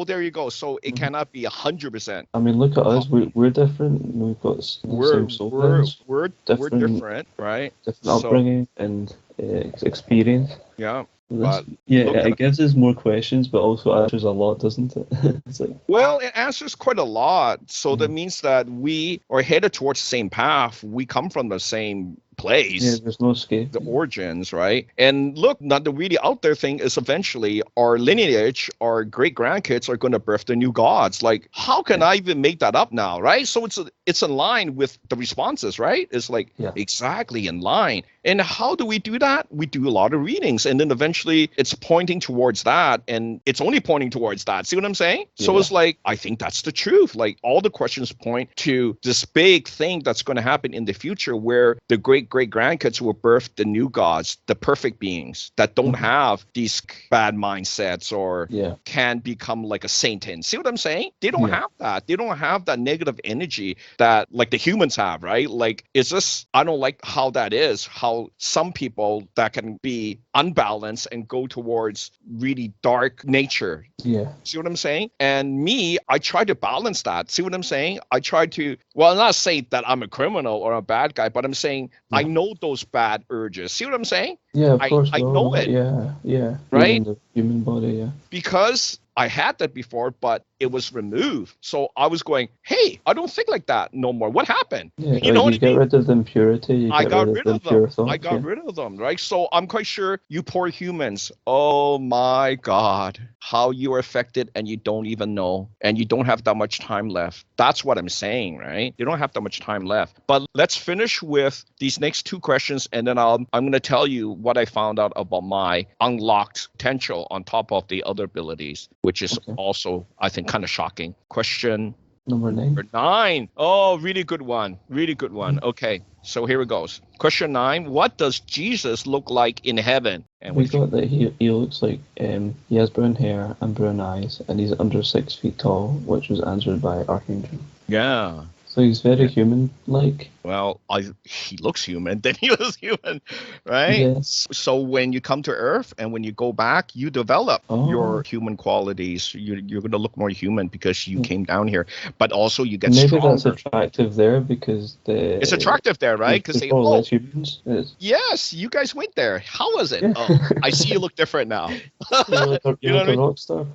There you go. So it cannot be 100%. I mean, look at us. We're different. We've got same soul plans. We're different, right? Different upbringing and experience. Yeah. But it gives us more questions, but also answers a lot, doesn't it? It's like, well, it answers quite a lot. So that means that we are headed towards the same path. We come from the same place. Yeah, there's no escape. The origins, right? And look, not the really out there thing is eventually our lineage, our great grandkids are going to birth the new gods. Like, how can I even make that up now, right? So it's in line with the responses, right? It's like exactly in line. And how do we do that? We do a lot of readings, and then eventually it's pointing towards that, and it's only pointing towards that. See what I'm saying? So it's like, I think that's the truth. Like, all the questions point to this big thing that's going to happen in the future where the great grandkids will birth the new gods, the perfect beings that don't have these bad mindsets or can become like a Satan. See what I'm saying? They don't have that. They don't have that negative energy that like the humans have, right? Like, it's just, I don't like how that is, how some people that can be unbalanced and go towards really dark nature. Yeah. See what I'm saying? And me, I try to balance that. See what I'm saying? I try to, well, not say that I'm a criminal or a bad guy, but I'm saying I know those bad urges. See what I'm saying? Yeah, of course. I know it. Yeah. Right? In the human body, Because I had that before, but it was removed. So I was going, hey, I don't think like that no more. What happened? Yeah, you know what I mean? Get rid of the impurity. I got rid of them. Thoughts, I got rid of them, right? So I'm quite sure you poor humans, oh my God, how you are affected and you don't even know. And you don't have that much time left. That's what I'm saying, right? You don't have that much time left. But let's finish with these next 2 questions, and then I'm going to tell you what I found out about my unlocked potential on top of the other abilities, which is also, I think, kind of shocking. Question number 9. Oh, really good one. Really good one. Okay, so here it goes. Question 9. What does Jesus look like in heaven? And we got that he looks like he has brown hair and brown eyes, and he's under 6 feet tall, which was answered by Archangel. Yeah. So he's very human-like. well, he looks human, then he was human, right? Yes. So when you come to Earth and when you go back, you develop your human qualities. You're going to look more human because you came down here, but also you get Maybe stronger. that's attractive there because It's attractive there, right? Because there's probably less humans. yes, you guys went there. How was it? Yeah. Oh, I see you look different now. You look a rock star.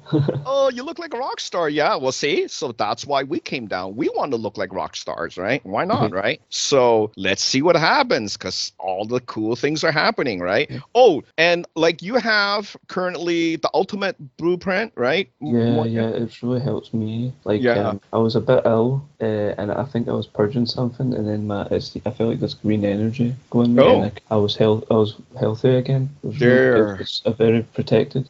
Oh, you look like a rock star. Yeah, well, see, so that's why we came down. We want to look like rock stars, right? Why not, right? So let's see what happens because all the cool things are happening, right? Oh, and like you have currently the ultimate blueprint, right? Yeah, it really helps me. Like, I was a bit ill, and I think I was purging something, and then I felt like this green energy going me, and I was healthy again. It was really, it's very protected.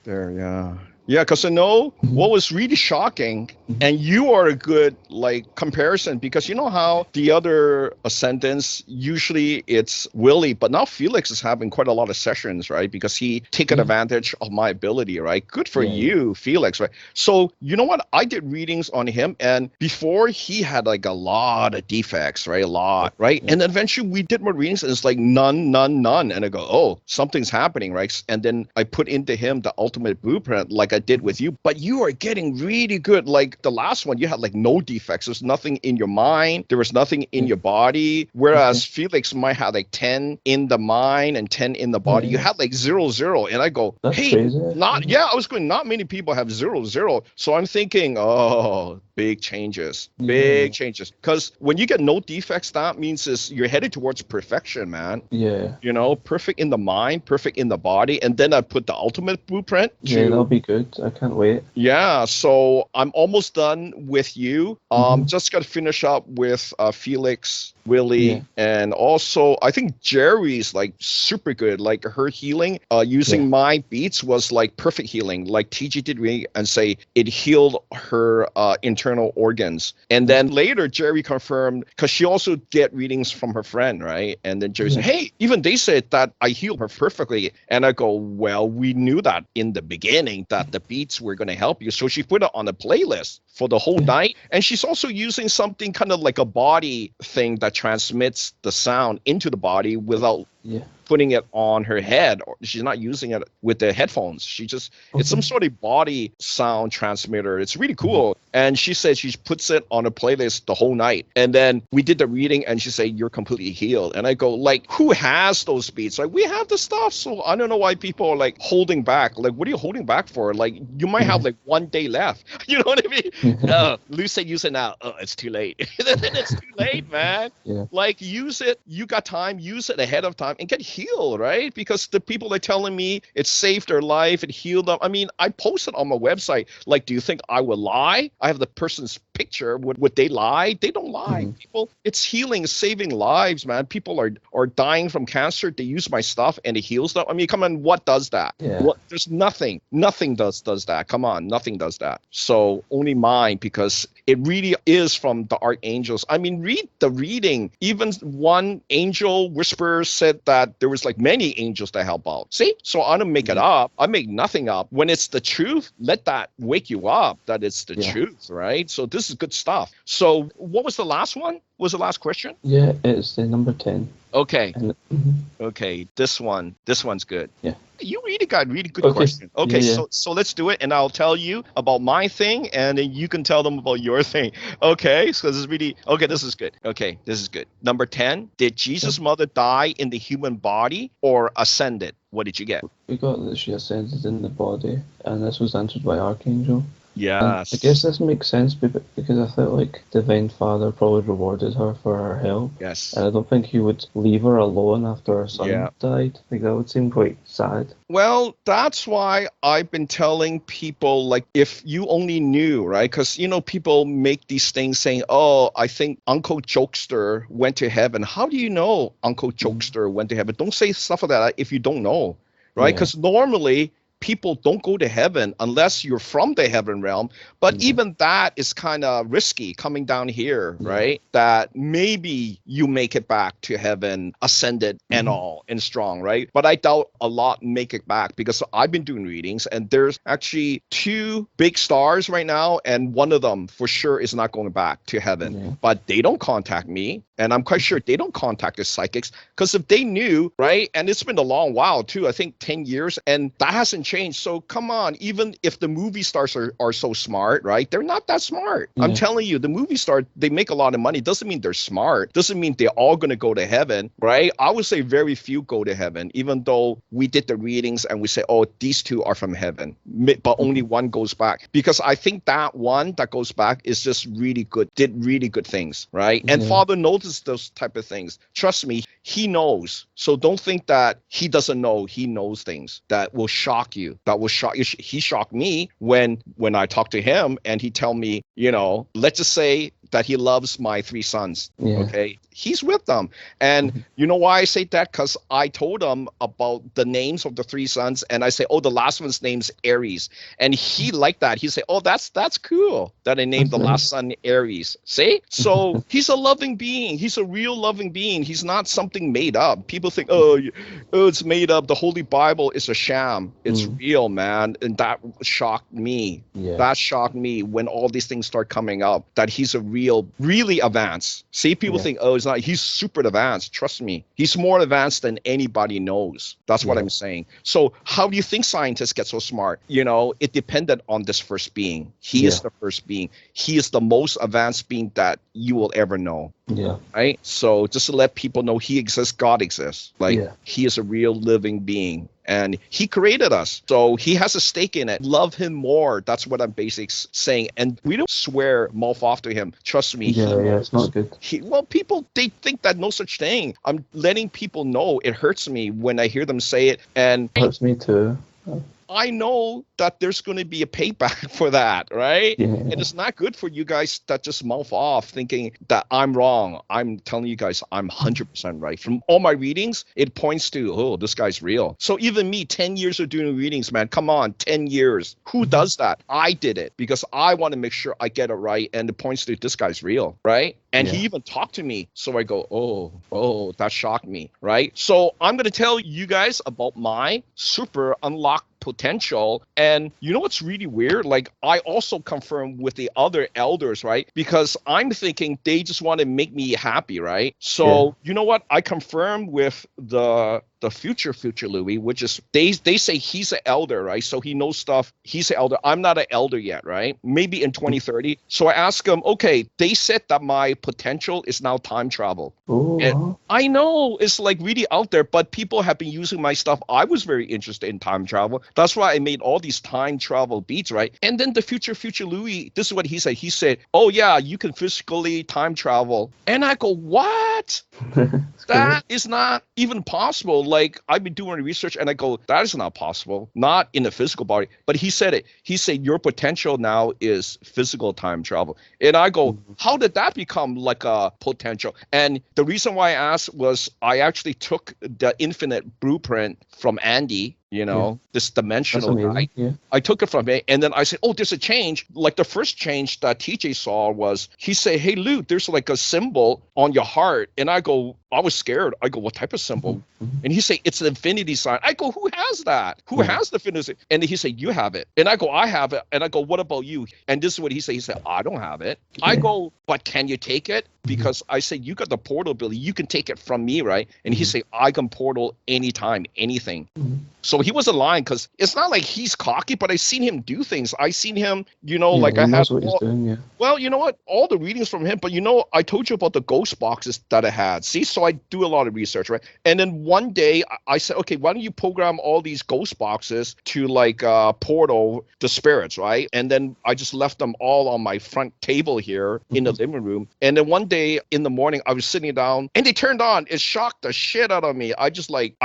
Yeah, because I know what was really shocking, and you are a good like comparison because you know how the other ascendants usually it's Willie, but now Felix is having quite a lot of sessions, right? Because he taken advantage of my ability, right? Good for you, Felix, right? So you know what? I did readings on him, and before he had like a lot of defects, right? A lot, right? And then eventually we did more readings, and it's like none, and I go, oh, something's happening, right? And then I put into him the ultimate blueprint, like I did with you, but you are getting really good. Like the last one, you had like no defects. There's nothing in your mind. There was nothing in your body. Whereas Felix might have like 10 in the mind and 10 in the body. You had like 0, 0. And I go, that's hey, crazy. I was going, not many people have 0, 0. So I'm thinking, oh, big changes. Because when you get no defects, that means you're headed towards perfection, man. Yeah. You know, perfect in the mind, perfect in the body. And then I put the ultimate blueprint. Yeah, that'll be good. I can't wait. Yeah, so I'm almost done with you. Just got to finish up with Felix, Willie, and also I think Jerry's like super good. Like her healing using my beats was like perfect healing. Like TG did me and say it healed her internal organs. And then later Jerry confirmed because she also get readings from her friend, right? And then Jerry said, hey, even they said that I healed her perfectly. And I go, well, we knew that in the beginning that the beats were going to help you. So she put it on a playlist for the whole night. And she's also using something kind of like a body thing that transmits the sound into the body without putting it on her head. Or she's not using it with the headphones. She just, it's some sort of body sound transmitter. It's really cool. And she said she puts it on a playlist the whole night. And then we did the reading and she said, you're completely healed. And I go, like, who has those beats? Like, we have the stuff. So I don't know why people are like holding back. Like, what are you holding back for? Like, you might have like 1 day left. You know what I mean? Lou said use it now. Oh, it's too late. Then it's too late, man. Like, use it. You got time. Use it ahead of time and get healed, right? Because the people are telling me it saved their life, it healed them. I mean, I posted on my website, like, do you think I would lie? I have the person's picture. Would they lie? They don't lie. People, it's healing, saving lives, man. People are dying from cancer. They use my stuff and it heals them. I mean, come on, what does that? There's nothing. Nothing does that. Come on, nothing does that. So only mine, because it really is from the archangels. I mean, read the reading. Even one angel whisperer said that there was like many angels that help out. See? So I don't make it up. I make nothing up. When it's the truth, let that wake you up that it's the truth, right? So this is good stuff. So what was the last one? What was the last question? Yeah, it's the number 10. Okay. Okay, this one's good. Yeah. You really got really good question. Okay, so let's do it, and I'll tell you about my thing, and then you can tell them about your thing. Okay, so this is really this is good. Okay, this is good. Number 10, did Jesus' mother die in the human body or ascended? What did you get? We got that she ascended in the body, and this was answered by Archangel. Yes. I guess this makes sense because I felt like Divine Father probably rewarded her for her help. Yes. And I don't think he would leave her alone after her son died. Like, that would seem quite sad. Well, that's why I've been telling people, like, if you only knew, right? Because, you know, people make these things saying, oh, I think Uncle Jokester went to heaven. How do you know Uncle Jokester went to heaven? Don't say stuff like that if you don't know, right? Because normally people don't go to heaven unless you're from the heaven realm. But even that is kind of risky coming down here, right? That maybe you make it back to heaven, ascended and all and strong, right? But I doubt a lot make it back, because I've been doing readings and there's actually 2 big stars right now, and one of them for sure is not going back to heaven. But they don't contact me, and I'm quite sure they don't contact the psychics, because if they knew, right? And it's been a long while too, I think 10 years, and that hasn't changed. So come on, even if the movie stars are so smart, right? They're not that smart. I'm telling you, the movie star, they make a lot of money. Doesn't mean they're smart. Doesn't mean they're all going to go to heaven, right? I would say very few go to heaven, even though we did the readings and we say, oh, these 2 are from heaven, but only one goes back. Because I think that one that goes back is just really good, did really good things, right? And Father noticed those type of things. Trust me, he knows. So don't think that he doesn't know. He knows things that will shock you. That will shock you. He shocked me when I talked to him and he tell me, let's just say that he loves my 3 sons. Okay. He's with them. And you know why I say that? Because I told him about the names of the 3 sons. And I say, oh, the last one's name's Aries. And he liked that. He said, oh, that's cool that I named the last son Aries. See? So he's a loving being. He's a real loving being. He's not something made up. People think, oh, it's made up. The Holy Bible is a sham. It's real, man. And that shocked me. That shocked me when all these things start coming up, that he's a really advanced. See, people think, oh, it's not. He's super advanced. Trust me. He's more advanced than anybody knows. That's what I'm saying. So how do you think scientists get so smart? It depended on this first being. He is the first being. He is the most advanced being that you will ever know. Right? So just to let people know he exists, God exists. He is a real living being. And he created us. So he has a stake in it. Love him more. That's what I'm basically saying. And we don't swear mouth off to him. Trust me. It's not good. People, they think that no such thing. I'm letting people know. It hurts me when I hear them say it. And it hurts me too. I know that there's going to be a payback for that, right? And it's not good for you guys that just mouth off thinking that I'm wrong. I'm telling you guys, I'm 100% right. From all my readings, it points to, oh, this guy's real. So even me, 10 years of doing readings, man, come on, 10 years. Who does that? I did it because I want to make sure I get it right. And it points to this guy's real, right? And he even talked to me. So I go, oh, that shocked me, right? So I'm going to tell you guys about my super unlocked potential. And you know what's really weird? Like, I also confirm with the other elders, right? Because I'm thinking they just want to make me happy, right? So you know what? I confirm with the future Louis, which is they say he's an elder, right? So he knows stuff. He's an elder. I'm not an elder yet, right? Maybe in 2030. So I ask him, okay, they said that my potential is now time travel. And I know it's like really out there, but people have been using my stuff. I was very interested in time travel. That's why I made all these time travel beats, right? And then the future Louis, this is what he said. He said, oh yeah, you can physically time travel. And I go, what? That is not even possible. Like, I've been doing research and I go, that is not possible. Not in the physical body. But he said it. He said, your potential now is physical time travel. And I go, how did that become like a potential? And the reason why I asked was I actually took the infinite blueprint from Andy, this dimensional guy. I took it from him. And then I said, oh, there's a change. Like the first change that TJ saw was he said, hey, Lou, there's like a symbol on your heart. And I go, I was scared. I go, what type of symbol? And he said, it's an infinity sign. I go, who has that? Who has the infinity? And he said, you have it. And I go, I have it. And I go, what about you? And this is what he said. He said, I don't have it. I go, but can you take it? Because I said, you got the portal ability. You can take it from me, right? And he said, I can portal anytime, anything. So he wasn't lying, because it's not like he's cocky, but I seen him do things. I seen him, like I had. What he's doing, Well, you know what? All the readings from him, but I told you about the ghost boxes that I had. See, so I do a lot of research, right? And then one day I said, okay, why don't you program all these ghost boxes to like portal the spirits, right? And then I just left them all on my front table here in the living room. And then one day in the morning, I was sitting down and they turned on. It shocked the shit out of me. I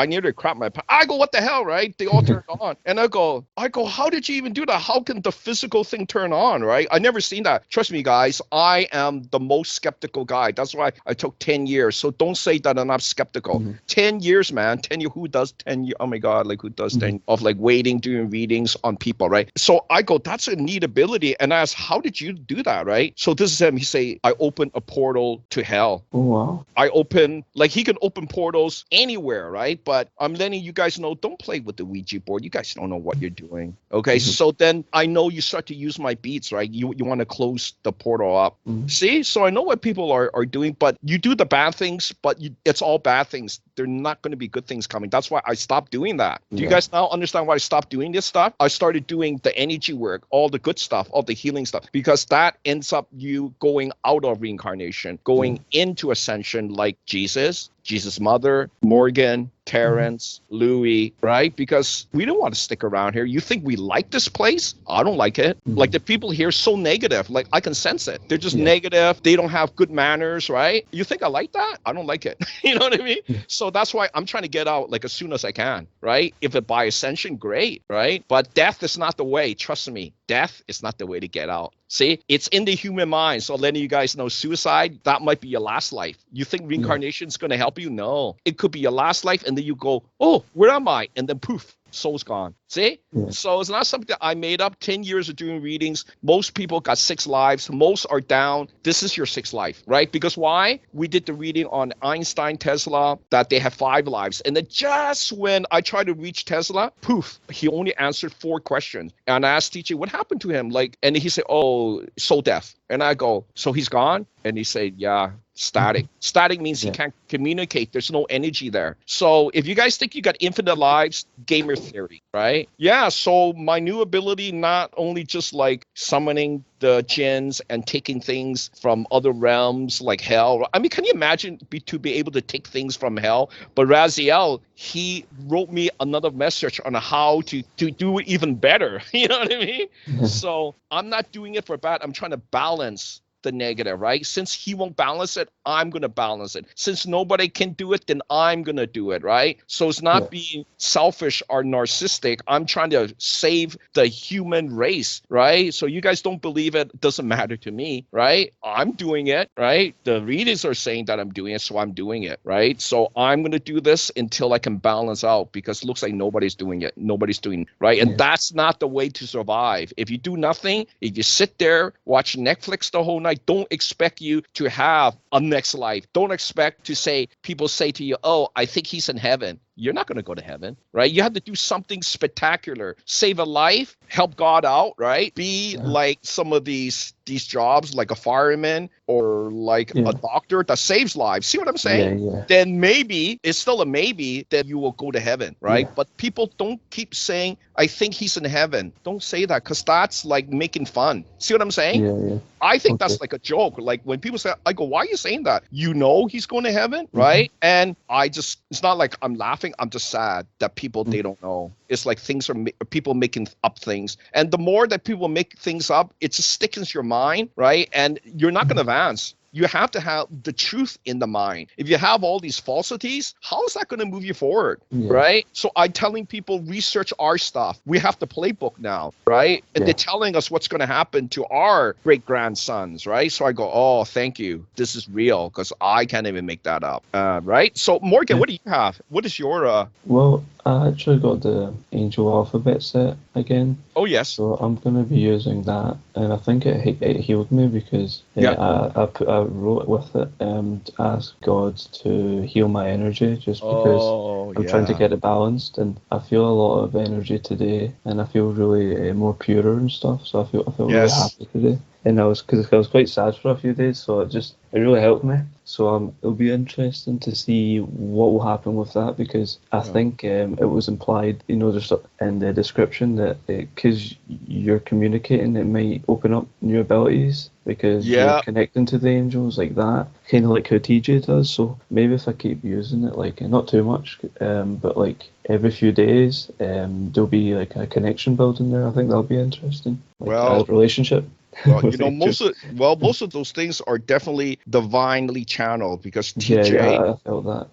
nearly crap my pants. I go, what the hell, right? They all turned on. And I go, how did you even do that? How can the physical thing turn on, right? I never seen that. Trust me, guys, I am the most skeptical guy. That's why I took 10 years. So don't say say that I'm not skeptical. 10 years, man. 10 years. Who does 10 years? Oh my God. Like who does 10 of like waiting, doing readings on people, right? So I go, that's a neat ability. And I ask, how did you do that, right? So this is him. He say, I opened a portal to hell. Oh, wow. I open, like he can open portals anywhere, right? But I'm letting you guys know, don't play with the Ouija board. You guys don't know what you're doing. Okay. So then I know you start to use my beats, right? You want to close the portal up. See? So I know what people are doing, but you do the bad things, but it's all bad things. They're not going to be good things coming. That's why I stopped doing that. Do you guys now understand why I stopped doing this stuff? I started doing the energy work, all the good stuff, all the healing stuff, because that ends up you going out of reincarnation, going into ascension like Jesus, Jesus' mother, Morgan, Terrence, Louis, right? Because we don't want to stick around here. You think we like this place? I don't like it. Like the people here are so negative. Like I can sense it. They're just negative. They don't have good manners, right? You think I like that? I don't like it. You know what I mean? So that's why I'm trying to get out like as soon as I can, right? If it by ascension, great, right? But death is not the way. Trust me. Death is not the way to get out. See, it's in the human mind. So letting you guys know, suicide, that might be your last life. You think reincarnation is going to help you? No. It could be your last life, and then you go, oh, where am I? And then poof, soul's gone. See? So it's not something that I made up. 10 years of doing readings. Most people got 6 lives. Most are down. This is your 6th life, right? Because why? We did the reading on Einstein, Tesla, that they have 5 lives. And then just when I tried to reach Tesla, poof, he only answered 4 questions. And I asked teacher, what happened to him? Like, and he said, oh, soul death. And I go, so he's gone? And he said, yeah, static. Static means he can't communicate. There's no energy there. So if you guys think you got infinite lives, gamer theory, right? Yeah, so my new ability, not only just like summoning the jinns and taking things from other realms like hell. I mean, can you imagine to be able to take things from hell? But Raziel, he wrote me another message on how to do it even better. You know what I mean? So I'm not doing it for bad. I'm trying to balance the negative, right? Since he won't balance it, I'm going to balance it. Since nobody can do it, then I'm going to do it, right? So it's not being selfish or narcissistic. I'm trying to save the human race, right? So you guys don't believe it, doesn't matter to me, right? I'm doing it, right? The readers are saying that I'm doing it, so I'm doing it, right? So I'm going to do this until I can balance out, because it looks like nobody's doing it. Nobody's doing it, right? And that's not the way to survive. If you do nothing, if you sit there, watch Netflix the whole night, don't expect you to have a next life. Don't expect to say, people say to you, oh, I think he's in heaven. You're not going to go to heaven, right? You have to do something spectacular. Save a life, help God out, right? Be like some of these jobs, like a fireman or like a doctor that saves lives. See what I'm saying? Then maybe, it's still a maybe, that you will go to heaven, right? But people don't keep saying, I think he's in heaven. Don't say that, because that's like making fun. See what I'm saying? I think that's like a joke. Like when people say, I go, why are you saying that? You know he's going to heaven, right? And I just, it's not like I'm laughing. I'm just sad that people, they don't know. It's like things are people making up things. And the more that people make things up, it just sticks into your mind, right? And you're not going to advance. You have to have the truth in the mind. If you have all these falsities, how is that going to move you forward, right? So I'm telling people, research our stuff. We have the playbook now, right? And they're telling us what's going to happen to our great-grandsons, right? So I go, oh, thank you. This is real, because I can't even make that up, right? So Morgan, what do you have? What is your... Well, I actually got the angel alphabet set again. Oh, yes. So I'm going to be using that. And I think it healed me, because I wrote with it and asked God to heal my energy, just because I'm trying to get it balanced. And I feel a lot of energy today, and I feel really more purer and stuff. So I feel really happy today. And I was quite sad for a few days, so it really helped me. So it'll be interesting to see what will happen with that, because I think it was implied, just in the description, that because you're communicating, it might open up new abilities, because you're connecting to the angels like that, kind of like how TJ does. So maybe if I keep using it, like not too much, but like every few days, there'll be like a connection building there. I think that'll be interesting, like a relationship. Well, Was it most just- of those things are definitely divinely channeled because yeah, TJ I felt that.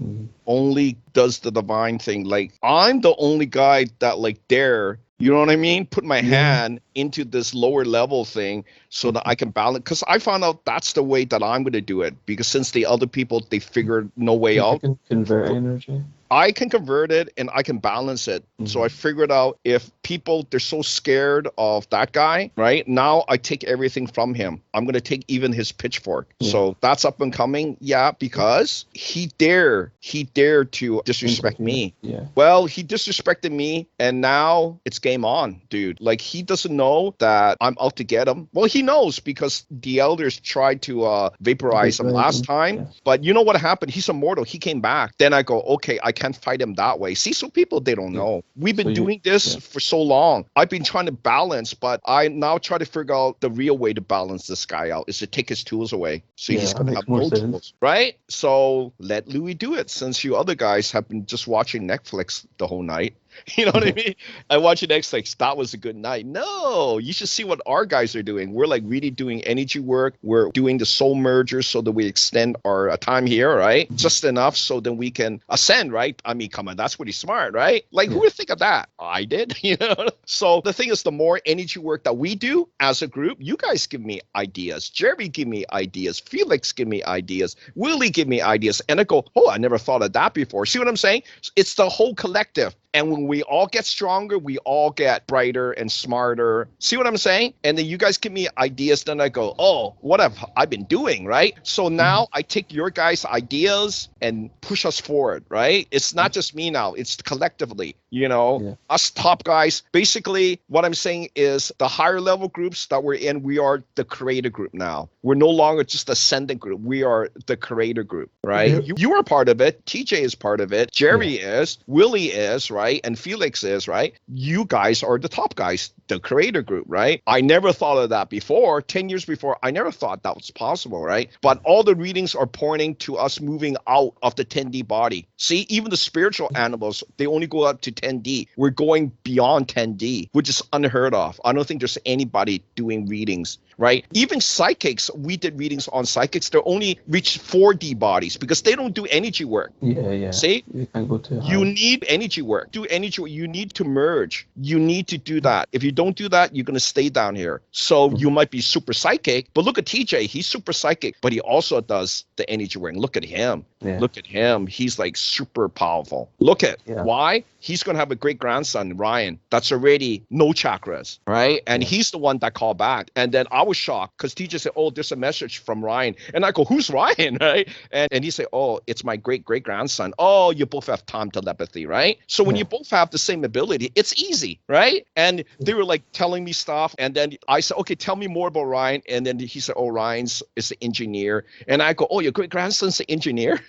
only does the divine thing. Like I'm the only guy that like dare, you know what I mean? Put my hand into this lower level thing so that I can balance. Because I found out that's the way that I'm going to do it. Because since the other people, they figured no way You out. can convert energy. I can convert it and I can balance it. So I figured out if people, they're so scared of that guy, right? Now I take everything from him. I'm going to take even his pitchfork. So that's up and coming. Yeah, because he dared to disrespect me. Yeah. Well, he disrespected me and now it's game on, dude. Like he doesn't know that I'm out to get him. Well, he knows because the elders tried to vaporize him last time. Yeah. But you know what happened? He's immortal. He came back. Then I go, okay, I can't fight him that way. See, so people, they don't know. We've been doing this for so long. I've been trying to balance, but I now try to figure out the real way to balance this guy out is to take his tools away. So he's going to have no tools, right? So let Louis do it since you other guys have been just watching Netflix the whole night. You know what I mean? I watch it next, like, that was a good night. No, you should see what our guys are doing. We're like really doing energy work. We're doing the soul mergers so that we extend our time here, right? Just enough so then we can ascend, right? I mean, come on, that's pretty smart, right? Like, who would think of that? I did, you know? So the thing is, the more energy work that we do as a group, you guys give me ideas. Jerry give me ideas. Felix give me ideas. Willie give me ideas. And I go, oh, I never thought of that before. See what I'm saying? It's the whole collective. And when we all get stronger, we all get brighter and smarter. See what I'm saying? And then you guys give me ideas. Then I go, oh, what have I been doing, right? So now I take your guys' ideas and push us forward, right? It's not just me now. It's collectively, you know, us top guys. Basically, what I'm saying is the higher level groups that we're in, we are the creator group now. We're no longer just ascendant group. We are the creator group, right? You are part of it. TJ is part of it. Jerry is. Willie is, right? And Felix is, right? You guys are the top guys, the creator group, right? I never thought of that before. 10 years before, I never thought that was possible, right? But all the readings are pointing to us moving out of the 10D body. See, even the spiritual animals, they only go up to 10D. We're going beyond 10D, which is unheard of. I don't think there's anybody doing readings, right? Even psychics, we did readings on psychics. They only reach 4D bodies because they don't do energy work. Yeah. See, you can go too high. You need energy work. Do energy work. You need to merge. You need to do that. If you don't do that, you're going to stay down here. So you might be super psychic, but look at TJ. He's super psychic, but he also does the energy work. Look at him. Yeah. Look at him. He's like super powerful. Look at why? He's going to have a great grandson, Ryan, that's already no chakras, right? And he's the one that called back. And then I was shocked because TJ said, oh, there's a message from Ryan. And I go, who's Ryan, right? And he said, oh, it's my great-great-grandson. Oh, you both have time telepathy, right? So when you both have the same ability, it's easy, right? And they were like telling me stuff. And then I said, okay, tell me more about Ryan. And then he said, oh, Ryan's is an engineer. And I go, oh, your great-grandson's an engineer?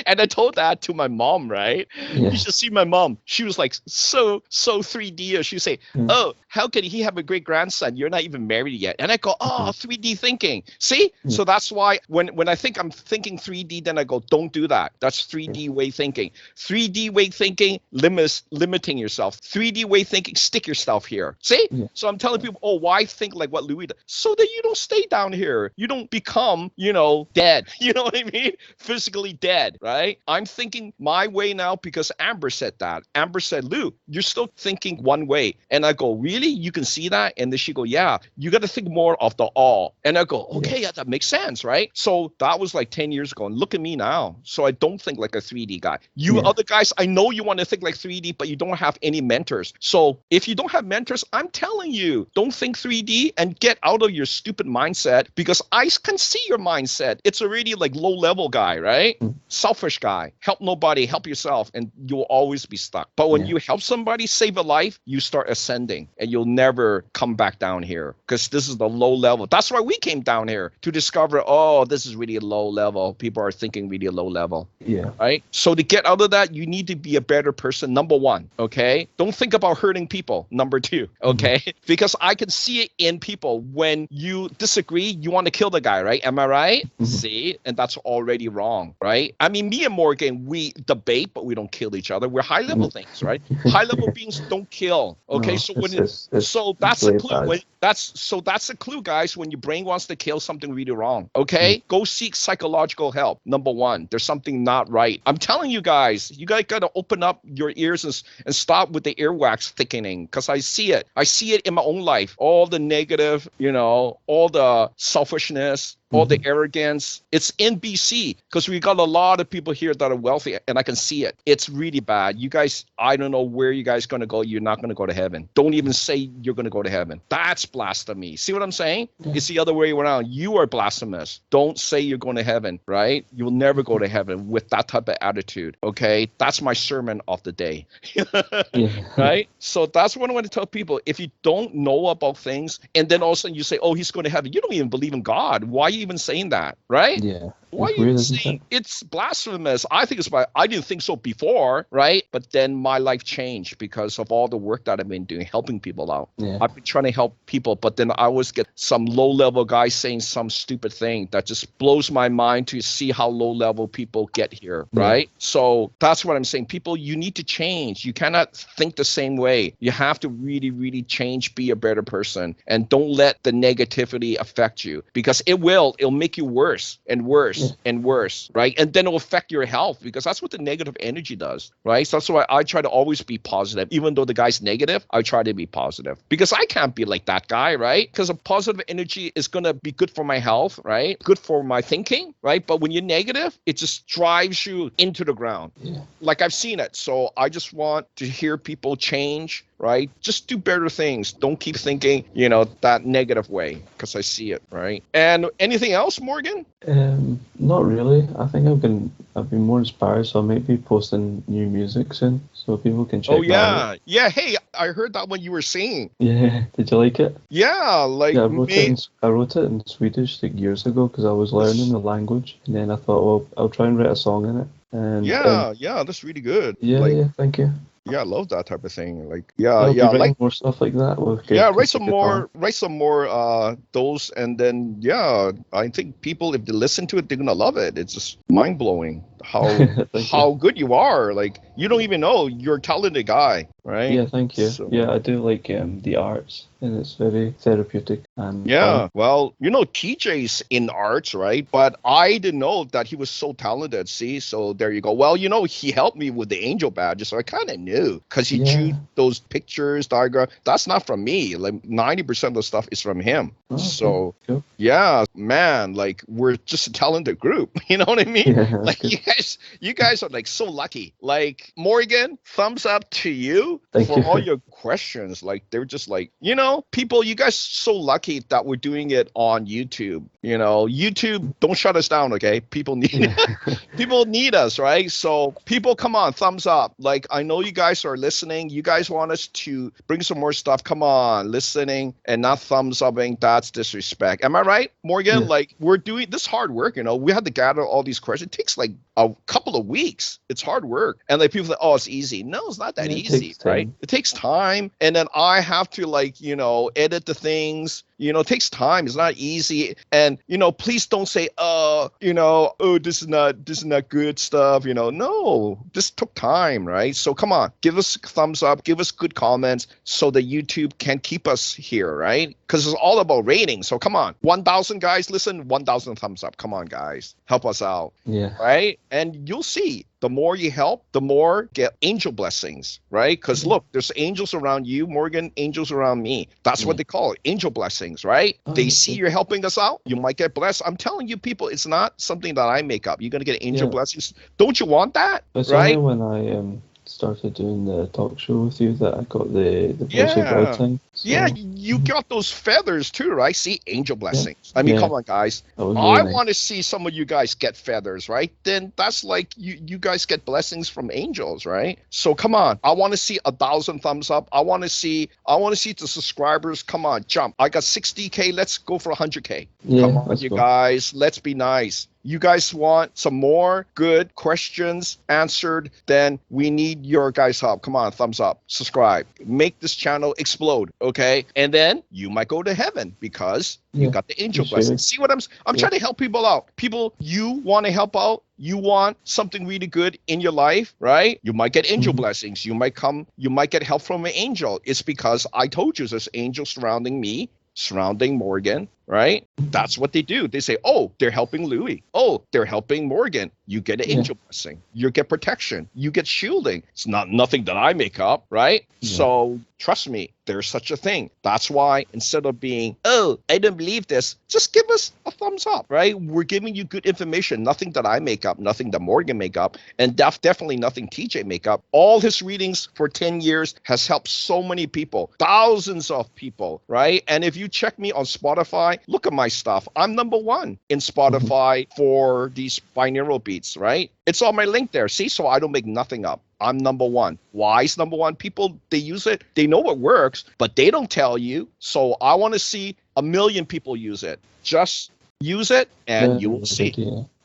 And I told that to my mom, right? You should see my mom. She was like so 3D. She would say, oh, how can he have a great grandson? You're not even married yet. And I go, oh, 3D thinking. See? So that's why when I think I'm thinking 3D, then I go, don't do that. That's 3D way thinking. 3D way thinking, limiting yourself. 3D way thinking, stick yourself here. See? So I'm telling people, oh, why think like what Louis does? So that you don't stay down here. You don't become, dead. You know what I mean? Physically dead, right? I'm thinking my way now because Amber said that. Amber said, Lou, you're still thinking one way. And I go, really? You can see that? And then she go, yeah, you got to think more of the all. And I go, okay, yeah, that makes sense, right? So that was like 10 years ago. And look at me now. So I don't think like a 3D guy. You other guys, I know you want to think like 3D, but you don't have any mentors. So if you don't have mentors, I'm telling you, don't think 3D and get out of your stupid mindset because I can see your mindset. It's already like low level guy, right? Selfish guy. Help nobody, help yourself, and you'll always be stuck. But when you help somebody save a life, you start ascending and you'll never come back down here because this is the low level. That's why we came down here to discover, oh, this is really low level. People are thinking really low level. Yeah. Right? So to get out of that, you need to be a better person, number one. Okay? Don't think about hurting people, number two. Okay? Because I can see it in people. When you disagree, you want to kill the guy, right? Am I right? See? And that's already wrong, right? I mean, me and Morgan, we debate, but we don't kill each other. We're high level things, right? High level beings don't kill. Okay, No, so that's a way clue. bad. That's a clue, guys. When your brain wants to kill something really wrong, okay, go seek psychological help. Number one, there's something not right. I'm telling you guys gotta open up your ears and stop with the earwax thickening, because I see it. I see it in my own life. All the negative, all the selfishness, all the arrogance. It's in BC, because we got a lot of people here that are wealthy, and I can see it. It's really bad. You guys, I don't know where you guys going to go. You're not going to go to heaven. Don't even say you're going to go to heaven. That's blasphemy. See what I'm saying? Yeah. It's the other way around. You are blasphemous. Don't say you're going to heaven, right? You'll never go to heaven with that type of attitude, okay? That's my sermon of the day, right? So that's what I want to tell people. If you don't know about things, and then all of a sudden you say, oh, he's going to heaven. You don't even believe in God. Why are you even saying that, right? Yeah. Why are you saying it's blasphemous? I think I didn't think so before, right? But then my life changed because of all the work that I've been doing, helping people out. Yeah. I've been trying to help people, but then I always get some low-level guy saying some stupid thing that just blows my mind to see how low-level people get here, right? So that's what I'm saying. People, you need to change. You cannot think the same way. You have to really, really change, be a better person, and don't let the negativity affect you, because it'll make you worse and worse and worse, right? And then it'll affect your health, because that's what the negative energy does, right? So that's why I try to always be positive. Even though the guy's negative, I try to be positive, because I can't be like that guy, right? Because a positive energy is going to be good for my health, right? Good for my thinking, right? But when you're negative, it just drives you into the ground. Like I've seen it. So I just want to hear people change, right? Just do better things. Don't keep thinking, that negative way, because I see it, right? And anything else, Morgan? Not really. I think I've been more inspired, so I might be posting new music soon, so people can check that out. Yeah. Hey, I heard that when you were singing. Yeah, did you like it? Yeah, like I wrote it in Swedish like years ago, because I was learning the language, and then I thought, well, I'll try and write a song in it. And that's really good. Yeah, thank you. Yeah, I love that type of thing. Like, like more stuff like that. Write some more those, and then I think people, if they listen to it, they're gonna love it. It's just mind blowing how good you are. Like, you don't even know you're a talented guy, right? Yeah, thank you. So, I do like the arts, and it's very therapeutic. And well, TJ's in arts, right? But I didn't know that he was so talented. See, so there you go. Well, he helped me with the angel badges, so I kind of knew, because he drew those pictures, diagram. That's not from me. Like 90% of the stuff is from him. Oh, so cool. Yeah, man, like we're just a talented group. You know what I mean? Like you guys are like so lucky. Like Morgan, thumbs up to you for all your questions. Like they're just like, people, you guys so lucky that we're doing it on YouTube. YouTube, don't shut us down, okay? People need people need us, right? So people, come on, thumbs up. Like, I know you guys are listening. You guys want us to bring some more stuff. Come on, listening and not thumbs upping. That's disrespect. Am I right, Morgan? Like, we're doing this hard work, we have to gather all these questions. It takes like a couple of weeks. It's hard work. And like people think, oh, it's easy. No, it's not that easy, right? It takes time. And then I have to edit the things. It takes time. It's not easy. And, please don't say, this is not good stuff. No, this took time, right? So come on, give us a thumbs up, give us good comments so that YouTube can keep us here, right? Because it's all about ratings. So come on, 1,000 guys listen, 1,000 thumbs up. Come on, guys, help us out. Yeah. Right? And you'll see. The more you help, the more get angel blessings, right? Because look, there's angels around you, Morgan, angels around me. That's what they call it, angel blessings, right? They see you're helping us out, you might get blessed. I'm telling you, people, it's not something that I make up. You're going to get angel blessings. Don't you want that? It's right? only when I started doing the talk show with you that I got the voice of God thing. So, you got those feathers too, right? See, angel blessings. I mean, come on, guys. Really I want to see some of you guys get feathers, right? Then that's like you guys get blessings from angels, right? So come on. I want to see 1,000 thumbs up. I want to see the subscribers. Come on, jump. I got 60K. Let's go for 100K. Come on, you guys. Let's be nice. You guys want some more good questions answered? Then we need your guys' help. Come on, thumbs up, subscribe, make this channel explode, okay? And then you might go to heaven because you got the angel blessings. See what I'm trying to help people out. People, you want to help out. You want something really good in your life, right? You might get angel blessings. You might get help from an angel. It's because I told you there's angels surrounding me, surrounding Morgan, right? That's what they do. They say, oh, they're helping Louis. Oh, they're helping Morgan. You get an angel blessing. You get protection. You get shielding. It's nothing that I make up, right? So trust me, there's such a thing. That's why instead of being, oh, I don't believe this, just give us a thumbs up, right? We're giving you good information. Nothing that I make up, nothing that Morgan make up, and definitely nothing TJ make up. All his readings for 10 years has helped so many people, thousands of people, right? And if you check me on Spotify, look at my stuff. I'm #1 in Spotify for these binaural beats, right? It's on my link there. See, so I don't make nothing up. I'm #1. Why is #1? People, they use it. They know it works, but they don't tell you. So I want to see 1 million people use it. Just use it and you will see.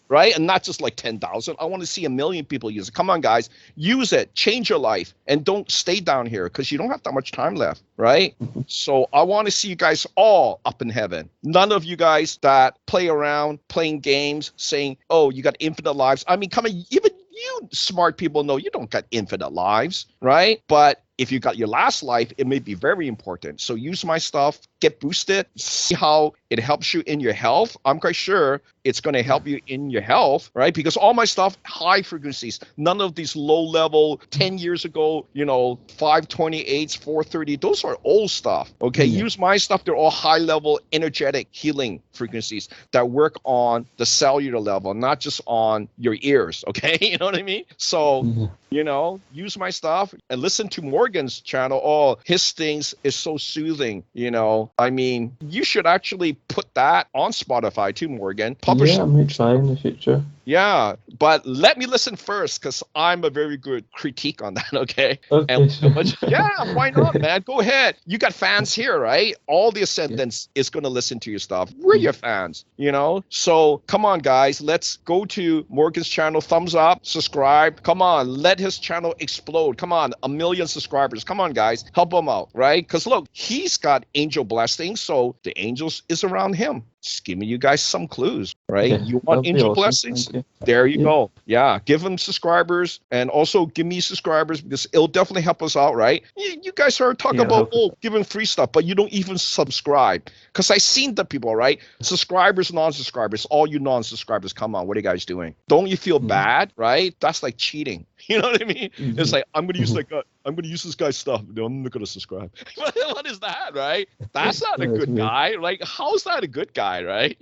Right? And not just like 10,000. I want to see 1 million people use it. Come on, guys. Use it. Change your life. And don't stay down here because you don't have that much time left. Right? So I want to see you guys all up in heaven. None of you guys that play around playing games saying, oh, you got infinite lives. I mean, come on, even you smart people know you don't got infinite lives, right? But if you got your last life, it may be very important. So use my stuff, get boosted, see how it helps you in your health. I'm quite sure it's going to help you in your health, right? Because all my stuff, high frequencies, none of these low level 10 years ago, 528s, 430, those are old stuff, okay? Use my stuff. They're all high level energetic healing frequencies that work on the cellular level, not just on your ears, okay? You know what I mean? So, use my stuff and listen to Morgan's channel. Oh, his things is so soothing, I mean, you should actually put that on Spotify too, Morgan. Yeah, I might try in the future. Yeah, but let me listen first because I'm a very good critique on that, okay? Yeah, why not, man? Go ahead. You got fans here, right? All the Ascendants is going to listen to your stuff. We're your fans, So come on, guys. Let's go to Morgan's channel. Thumbs up, subscribe. Come on, let his channel explode. Come on, 1 million subscribers. Come on, guys. Help him out, right? Because look, he's got angel blessings, so the angels is around him. Just giving you guys some clues, right? Yeah, you want angel awesome. blessings? There you go. Yeah, give him subscribers and also give me subscribers because it'll definitely help us out, right? You guys are talking about, giving free stuff, but you don't even subscribe. Because I seen the people, right? Subscribers, non-subscribers, all you non-subscribers, come on, what are you guys doing? Don't you feel bad, right? That's like cheating. You know what I mean? It's like, I'm going to use this guy's stuff. No, I'm not going to subscribe. What is that, right? That's not a good guy. Like, how's that a good guy, right?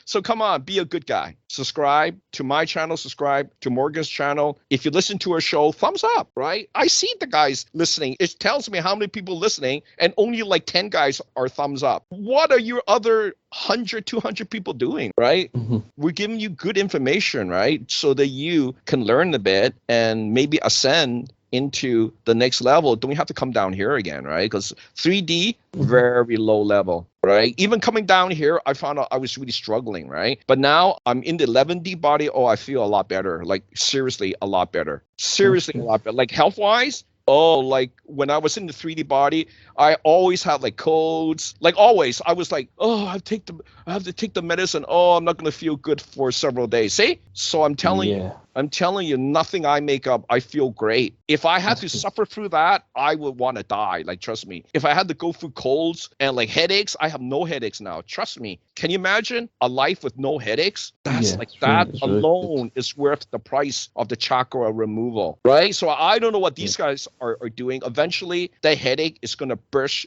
So come on, be a good guy. Subscribe to my channel, subscribe to Morgan's channel. If you listen to our show, thumbs up, right? I see the guys listening. It tells me how many people listening and only like 10 guys are thumbs up. What are your other 100, 200 people doing, right? We're giving you good information, right? So that you can learn a bit and maybe ascend into the next level. Don't we have to come down here again, right? Because 3D, very low level, right? Even coming down here, I found out I was really struggling, right? But now I'm in the 11D body. Oh, I feel a lot better. Like seriously, a lot better. Seriously, a lot better. Like health-wise, like when I was in the 3D body, I always had like colds. Like always, I was like, oh, I have to take the medicine. Oh, I'm not gonna feel good for several days. See? So I'm telling you, nothing I make up. I feel great. If I had to suffer through that, I would want to die. Like, trust me. If I had to go through colds and like headaches, I have no headaches now. Trust me. Can you imagine a life with no headaches? That alone is worth the price of the chakra removal, right? So I don't know what these guys are doing. Eventually, the headache is gonna burst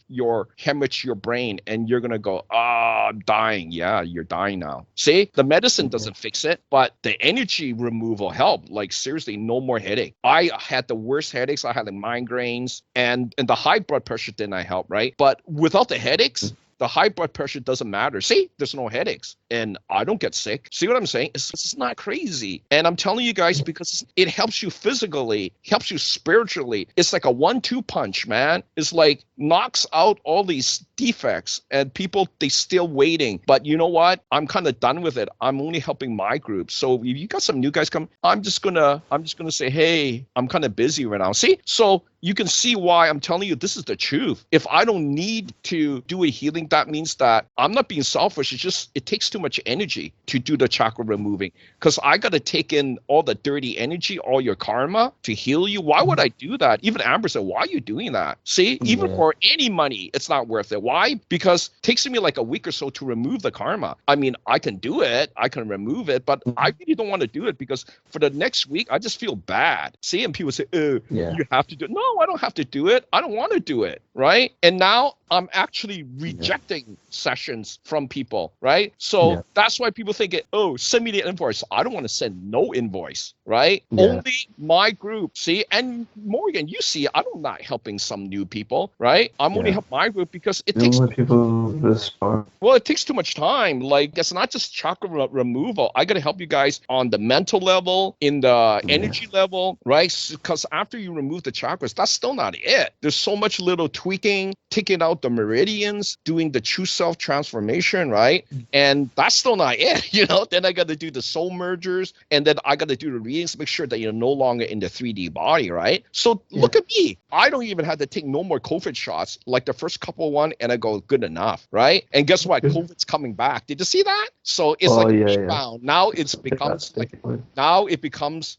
hemorrhage your brain, and you're gonna go, I'm dying. Yeah, you're dying now. See, the medicine doesn't fix it, but the energy removal helped. Like seriously, no more headache. I had the worst headaches. I had like migraines, and the high blood pressure didn't help, right? But without the headaches, the high blood pressure doesn't matter. See, there's no headaches and I don't get sick. See what I'm saying? It's not crazy. And I'm telling you guys because it helps you physically, helps you spiritually. It's like a 1-2 punch, man. It's like knocks out all these defects and people, they still waiting. But you know what? I'm kind of done with it. I'm only helping my group. So if you got some new guys come, I'm just gonna say, hey, I'm kind of busy right now. See? So you can see why I'm telling you this is the truth. If I don't need to do a healing, that means that I'm not being selfish. It's just it takes too much energy to do the chakra removing, because I got to take in all the dirty energy, all your karma to heal you. Why would I do that? Even Amber said, why are you doing that? See, even for any money, it's not worth it. Why? Because it takes me like a week or so to remove the karma. I mean, I can do it, I can remove it, but I really don't want to do it because for the next week, I just feel bad. See, and people say, oh, you have to do it. No, I don't have to do it. I don't want to do it, right? And now I'm actually rejecting sessions from people, right? So that's why people think, oh, send me the invoice. I don't want to send no invoice, right? Only my group. See, and Morgan, you see, I'm not helping some new people, right? I'm only helping my group because it takes people respond. Well, it takes too much time. Like, it's not just chakra removal. I got to help you guys on the mental level, in the energy level, right? Because after you remove the chakras, that's still not it. There's so much little tweaking, taking out the meridians, doing the true self transformation, right? And that's still not it, you know? Then I got to do the soul mergers, and then I got to do the readings, make sure that you're no longer in the 3D body, right? So look at me. I don't even have to take no more COVID shots like the first couple one, and I go, good enough, right? And guess what? COVID's coming back. Did you see that? So it's rebound. Now it becomes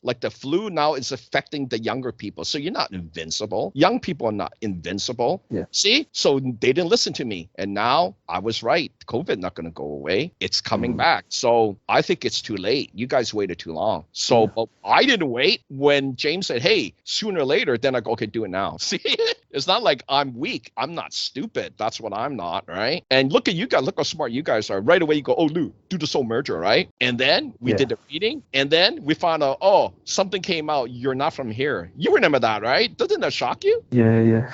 like the flu. Now it's affecting the younger people. So you're not invincible. Young people are not invincible. See? So they didn't listen to me. And now I was right. COVID not going to go away. It's coming back. So I think it's too late. You guys waited too long. So but I didn't wait. When James said, hey, sooner or later, then I go, okay, do it now. See? It's not like I'm weak. I'm not stupid. That's what I'm not, right? And look at you guys. Look how smart you guys are. Right away, you go, oh, Lou, do the soul merger, right? And then we did the reading. And then we found out, oh, something came out. You're not from here. You remember that, right? Doesn't that shock you? Yeah,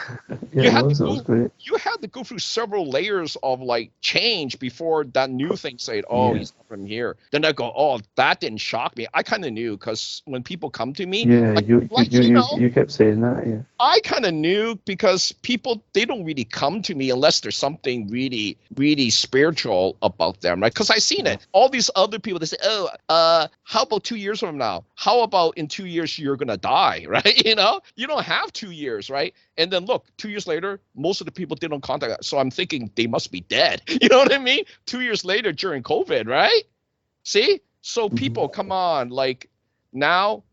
it was great. You had to go through several layers of like change before that new thing said, oh, he's not from here. Then I go, oh, that didn't shock me. I kind of knew, because when people come to me, you kept saying that, I kind of knew, because people, they don't really come to me unless there's something really, really spiritual about them, right? Because I seen it. All these other people, they say, oh, how about 2 years from now? How about in 2 years you're gonna die, right? You know, you don't have 2 years, right? And then look, 2 years later, most of the people they don't contact us. So I'm thinking they must be dead. You know what I mean? 2 years later during COVID, right? See? So people, come on, like now,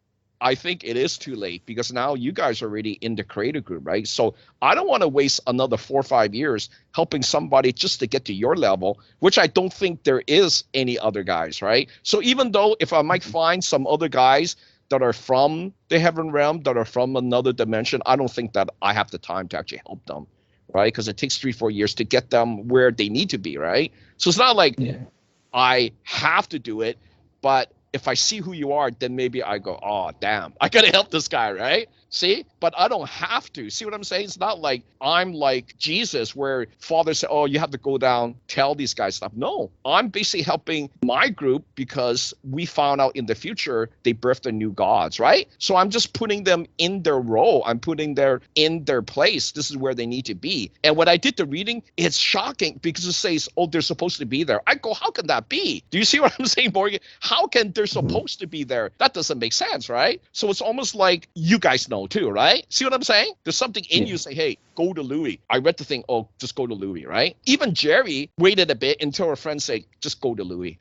I think it is too late, because now you guys are already in the creator group, right? So I don't want to waste another 4 or 5 years helping somebody just to get to your level, which I don't think there is any other guys, right? So even though if I might find some other guys that are from the heaven realm, that are from another dimension, I don't think that I have the time to actually help them, right? Because it takes 3 or 4 years to get them where they need to be, right? So it's not like I have to do it, but if I see who you are, then maybe I go, oh, damn, I got to help this guy, right? See? But I don't have to. See what I'm saying? It's not like I'm like Jesus, where Father said, oh, you have to go down, tell these guys stuff. No, I'm basically helping my group because we found out in the future they birthed the new gods, right? So I'm just putting them in their role. I'm putting them in their place. This is where they need to be. And when I did the reading, it's shocking because it says, oh, they're supposed to be there. I go, how can that be? Do you see what I'm saying, Morgan? How can they're supposed to be there? That doesn't make sense, right? So it's almost like you guys know too, right? See what I'm saying? There's something in you say, hey, go to Louis. I read the thing, oh, just go to Louis, right? Even Jerry waited a bit until her friend said, just go to Louis.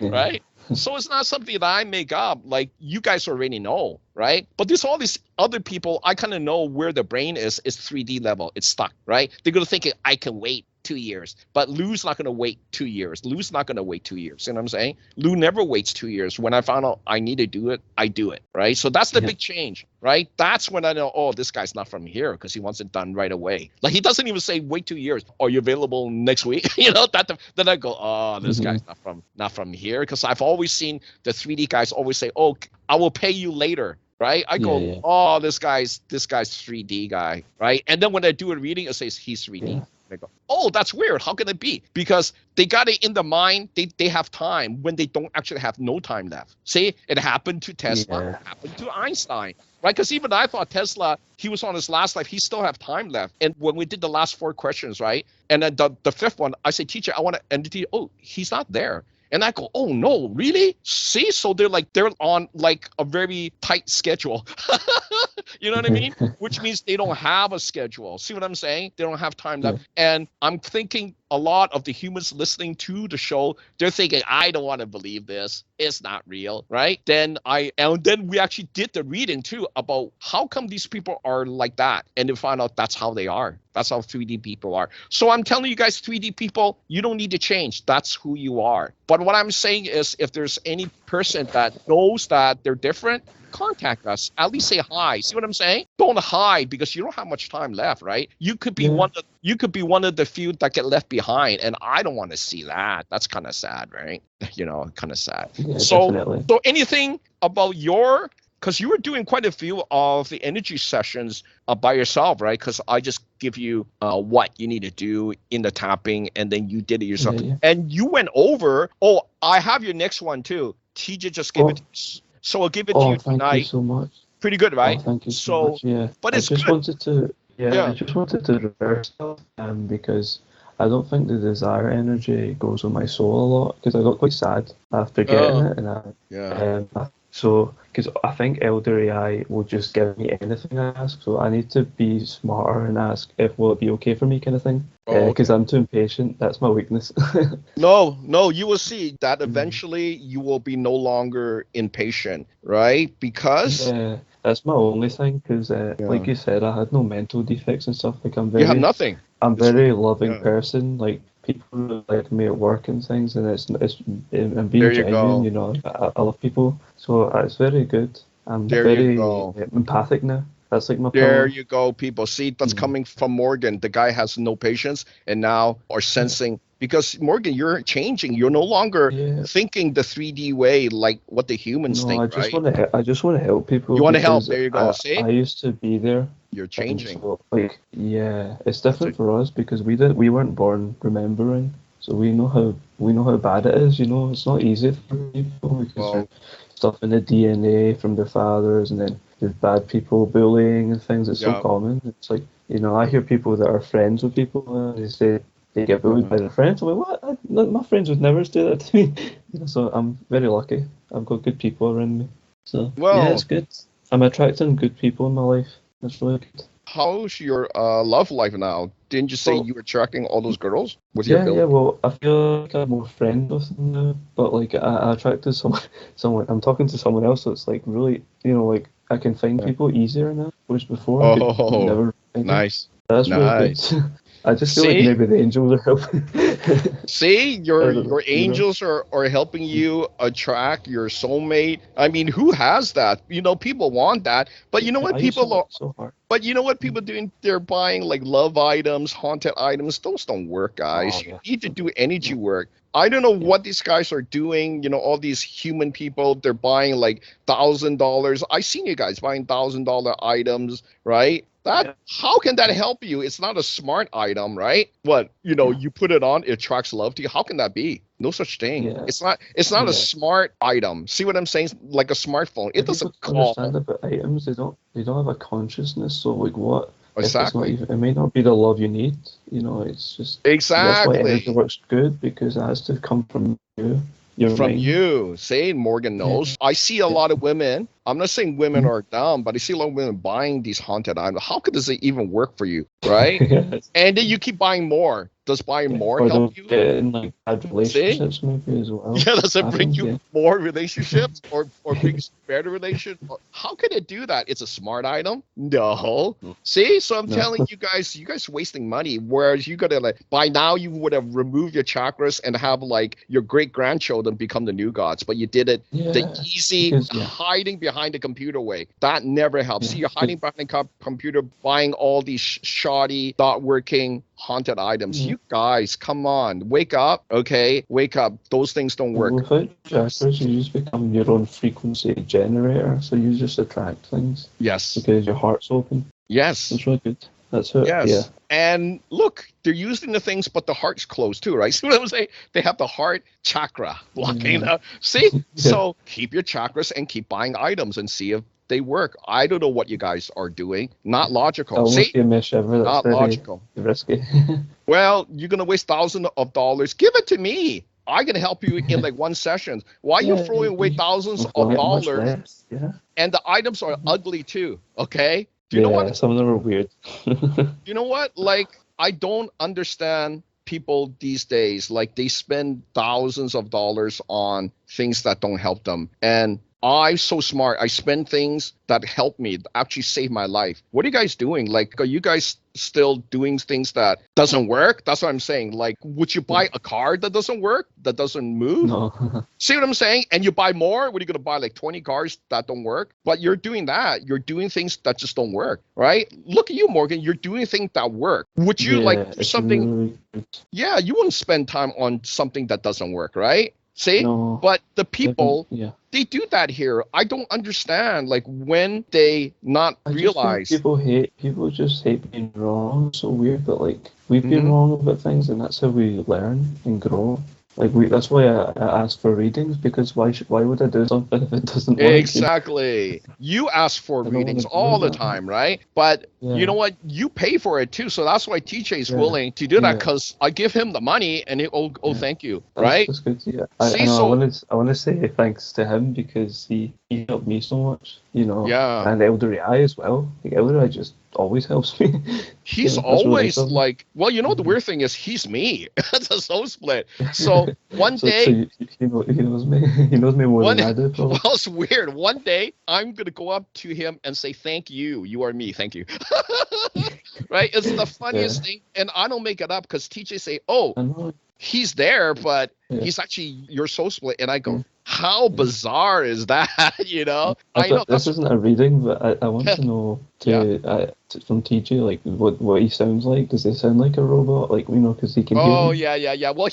Right? So it's not something that I make up. Like, you guys already know, right? But there's all these other people, I kind of know where the brain is 3D level. It's stuck, right? They're going to think, I can wait 2 years. But Lou's not going to wait 2 years. Lou's not going to wait 2 years. You know what I'm saying? Lou never waits 2 years. When I found out I need to do it, I do it, right? So that's the big change, right? That's when I know, oh, this guy's not from here because he wants it done right away. Like, he doesn't even say, wait 2 years. Are you available next week? You know, then I go, oh, this guy's not from here. Because I've always seen the 3D guys always say, oh, I will pay you later. Right? I go, oh, this guy's 3D guy, right? And then when I do a reading, it says he's 3D. Yeah. I go, oh, that's weird. How can it be? Because they got it in the mind. They have time when they don't actually have no time left. See, it happened to Tesla. It happened to Einstein. right? Because even I thought Tesla, he was on his last life. He still have time left. And when we did the last 4 questions, right? And then the fifth one, I say, teacher, I want to, and the teacher, oh, he's not there. And I go, oh no, really? See? So they're on like a very tight schedule. You know what I mean? Which means they don't have a schedule. See what I'm saying? They don't have time left. And I'm thinking a lot of the humans listening to the show, they're thinking, I don't want to believe this. It's not real, right? And then we actually did the reading too about how come these people are like that. And they find out that's how they are. That's how 3D people are. So I'm telling you guys, 3D people, you don't need to change. That's who you are. But what I'm saying is, if there's any person that knows that they're different, contact us. At least say hi. See what I'm saying? Don't hide, because you don't have much time left, right? You could be one of the few that get left behind, and I don't want to see that. That's kind of sad, right? You know, kind of sad. Yeah, so definitely. So anything about because you were doing quite a few of the energy sessions by yourself, right? Because I just give you what you need to do in the tapping, and then you did it yourself. Yeah. And you went over. Oh, I have your next one too. TJ just gave it to me. So I'll give it to you tonight. Thank you so much. Pretty good, right? Oh, thank you so much. Yeah, but it's I just good. I just wanted to reverse that, because I don't think the desire energy goes on my soul a lot, because I got quite sad after getting it, and so because I think Elder AI will just give me anything I ask, so I need to be smarter and ask if will it be okay for me, kind of thing. Because I'm too impatient. That's my weakness. No, you will see that eventually you will be no longer impatient, right? Because that's my only thing. Because like you said, I had no mental defects and stuff. Like you have nothing. I'm very loving person. Like people like me at work and things, and I'm being genuine. You know, I love people, so it's very good. I'm very empathic now. That's like my There power. you go, people. See, that's coming from Morgan. The guy has no patience and now are sensing. Because, Morgan, you're changing. You're no longer thinking the 3D way like what the humans think, right? I just want to help people. You want to help. There you go. See? I used to be there. You're changing. So, it's different for us because we weren't born remembering. So we know how bad it is. You know, it's not easy for people because there's stuff in the DNA from their fathers, and then there's bad people bullying and things. It's so common. It's like, you know, I hear people that are friends with people and they say they get bullied by their friends. I'm like, what? My friends would never do that to me. You know, so I'm very lucky. I've got good people around me. So it's good. I'm attracting good people in my life. That's really good. How's your love life now? Didn't you say you were attracting all those girls with your ability? Yeah, well, I feel like I'm more friends with them now. But like, I attracted someone. I'm talking to someone else that's like really, you know, like I can find people easier now. Whereas before, I could never find them. Nice. That's really good. I just feel like maybe the angels are helping. See, your angels are helping you attract your soulmate. I mean, who has that? You know, people want that, but you know what people are. So hard. But you know what people are doing? They're buying like love items, haunted items. Those don't work, guys. You need to do energy work. I don't know what these guys are doing. You know, all these human people, they're buying like $1,000. I seen you guys buying $1,000 items, right? How can that help you? It's not a smart item, right? What, you know, you put it on, it attracts love to you. How can that be? No such thing. Yeah. It's not a smart item. See what I'm saying? Like a smartphone. It doesn't call. Understand about items, they don't have a consciousness. So like what? Exactly. It may not be the love you need. You know, it's just exactly. That's why energy works good, because it has to come from you. You. Say Morgan knows. I see a lot of women. I'm not saying women are dumb, but I see a lot of women buying these haunted items. How could this even work for you, right? And then you keep buying more. Does buying more help you? Get in like bad relationships maybe as well. Yeah, does it bring you more relationships or brings better relationships? How can it do that? It's a smart item? No. See, so I'm telling you guys wasting money. Whereas you gotta like by now you would have removed your chakras and have like your great grandchildren become the new gods, but you did it the easy hiding behind the computer way. That never helps. See, you're hiding behind the computer, buying all these shoddy, not working haunted items. You guys, come on, wake up, okay? Wake up. Those things don't work. Without chakras, you just become your own frequency generator, so you just attract things. Yes. Because your heart's open. Yes. That's really good. That's it. Yes. Yeah. And look, they're using the things, but the heart's closed too, right? See what I'm saying? They have the heart chakra blocking. See? So keep your chakras and keep buying items and see if they work. I don't know what you guys are doing. Not logical. Almost See, be a mesh ever. That's not very logical. risky. Well, you're gonna waste thousands of dollars. Give it to me. I can help you in like one session. Why are you throwing away thousands of Much dollars? less. Yeah. And the items are ugly too. Okay. Do you Yeah, know what? some of them are weird. You know what? Like, I don't understand people these days. Like, they spend thousands of dollars on things that don't help them. And I'm so smart. I spend things that help me, actually save my life. What are you guys doing? Like, are you guys still doing things that doesn't work? That's what I'm saying. Like, would you buy a car that doesn't work, that doesn't move? No. See what I'm saying? And you buy more? What are you going to buy? Like 20 cars that don't work? But you're doing that. You're doing things that just don't work, right? Look at you, Morgan. You're doing things that work. Would you like do it's something? really good. Yeah, you wouldn't spend time on something that doesn't work, right? See? No. But the people, Yeah. they do that here. I don't understand, like, when they not I just realize. think people just hate being wrong. It's so weird, but like we've been Mhm. wrong about things, and that's how we learn and grow. Like that's why I ask for readings, because why would I do something if it doesn't work? Exactly. You ask for I don't wanna readings do all the that. time, right? But Yeah. you know what? You pay for it too. So that's why TJ is Yeah. willing to do that, Yeah. because I give him the money and he, oh, Yeah. thank you, That's right? just good. Yeah. See, I know. so- I want to say thanks to him because he helped me so much. You know. Yeah. And Elder Eye as well. Like Elder Eye just always helps me. He's Yeah, that's really always nice of him. like, well, you know, the weird thing is he's me. That's a soul split. So one So day, he knows me. He knows me more than I do. Probably. well, it's weird. One day, I'm going to go up to him and say, thank you. You are me. Thank you. Right? It's the funniest thing. And I don't make it up, because TJ say, oh, I know. he's there, but Yeah. he's actually your soul split. And I go, Yeah. how bizarre is that? You know, I know. This isn't a reading, but I want to know from TJ, like what he sounds like. Does he sound like a robot? Like, you know, because he can hear Oh, me. yeah. Well,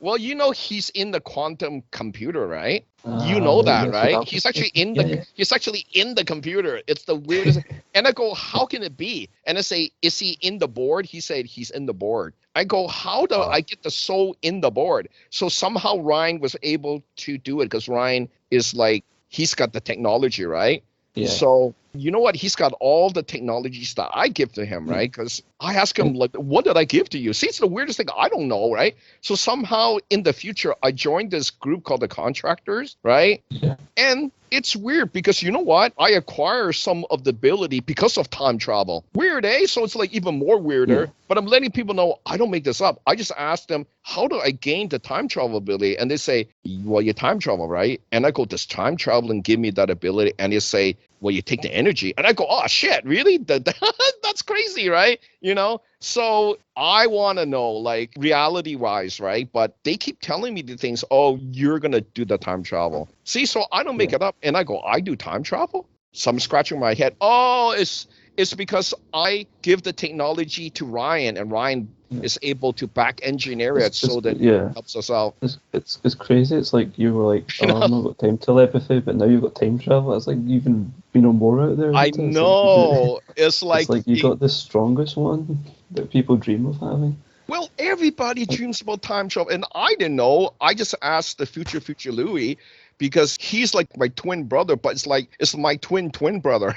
well, you know, he's in the quantum computer, right? You know that, right? He's actually in the he's actually in the computer. It's the weirdest. And I go, how can it be? And I say, is he in the board? He said he's in the board. I go, how do I get the soul in the board? So somehow Ryan was able to do it, because Ryan is like, he's got the technology, right? Yeah. So you know what? He's got all the technologies that I give to him, right? Because I ask him, like, what did I give to you? See, it's the weirdest thing. I don't know, right? So somehow in the future, I joined this group called the Contractors, right? Yeah. And it's weird, because you know what? I acquire some of the ability because of time travel. Weird, eh? So it's like even more weirder. Yeah. But I'm letting people know I don't make this up. I just ask them, how do I gain the time travel ability? And they say, well, you time travel, right? And I go, does time traveling give me that ability? And they say, well, you take the energy. And I go, oh, shit, really? That's crazy, right? You know? So I want to know, like, reality-wise, right? But they keep telling me the things, oh, you're going to do the time travel. See, so I don't make it up. And I go, I do time travel? So I'm scratching my head. Oh, it's because I give the technology to Ryan, and Ryan is able to back engineer it so that it helps us out. It's crazy. It's like you were like, oh, I've not got time telepathy, but now you've got time travel. It's like even more out there. I know. It's like you got the strongest one that people dream of having. Well, everybody dreams about time travel, and I didn't know. I just asked the future Louis, because he's like my twin brother, but it's my twin brother,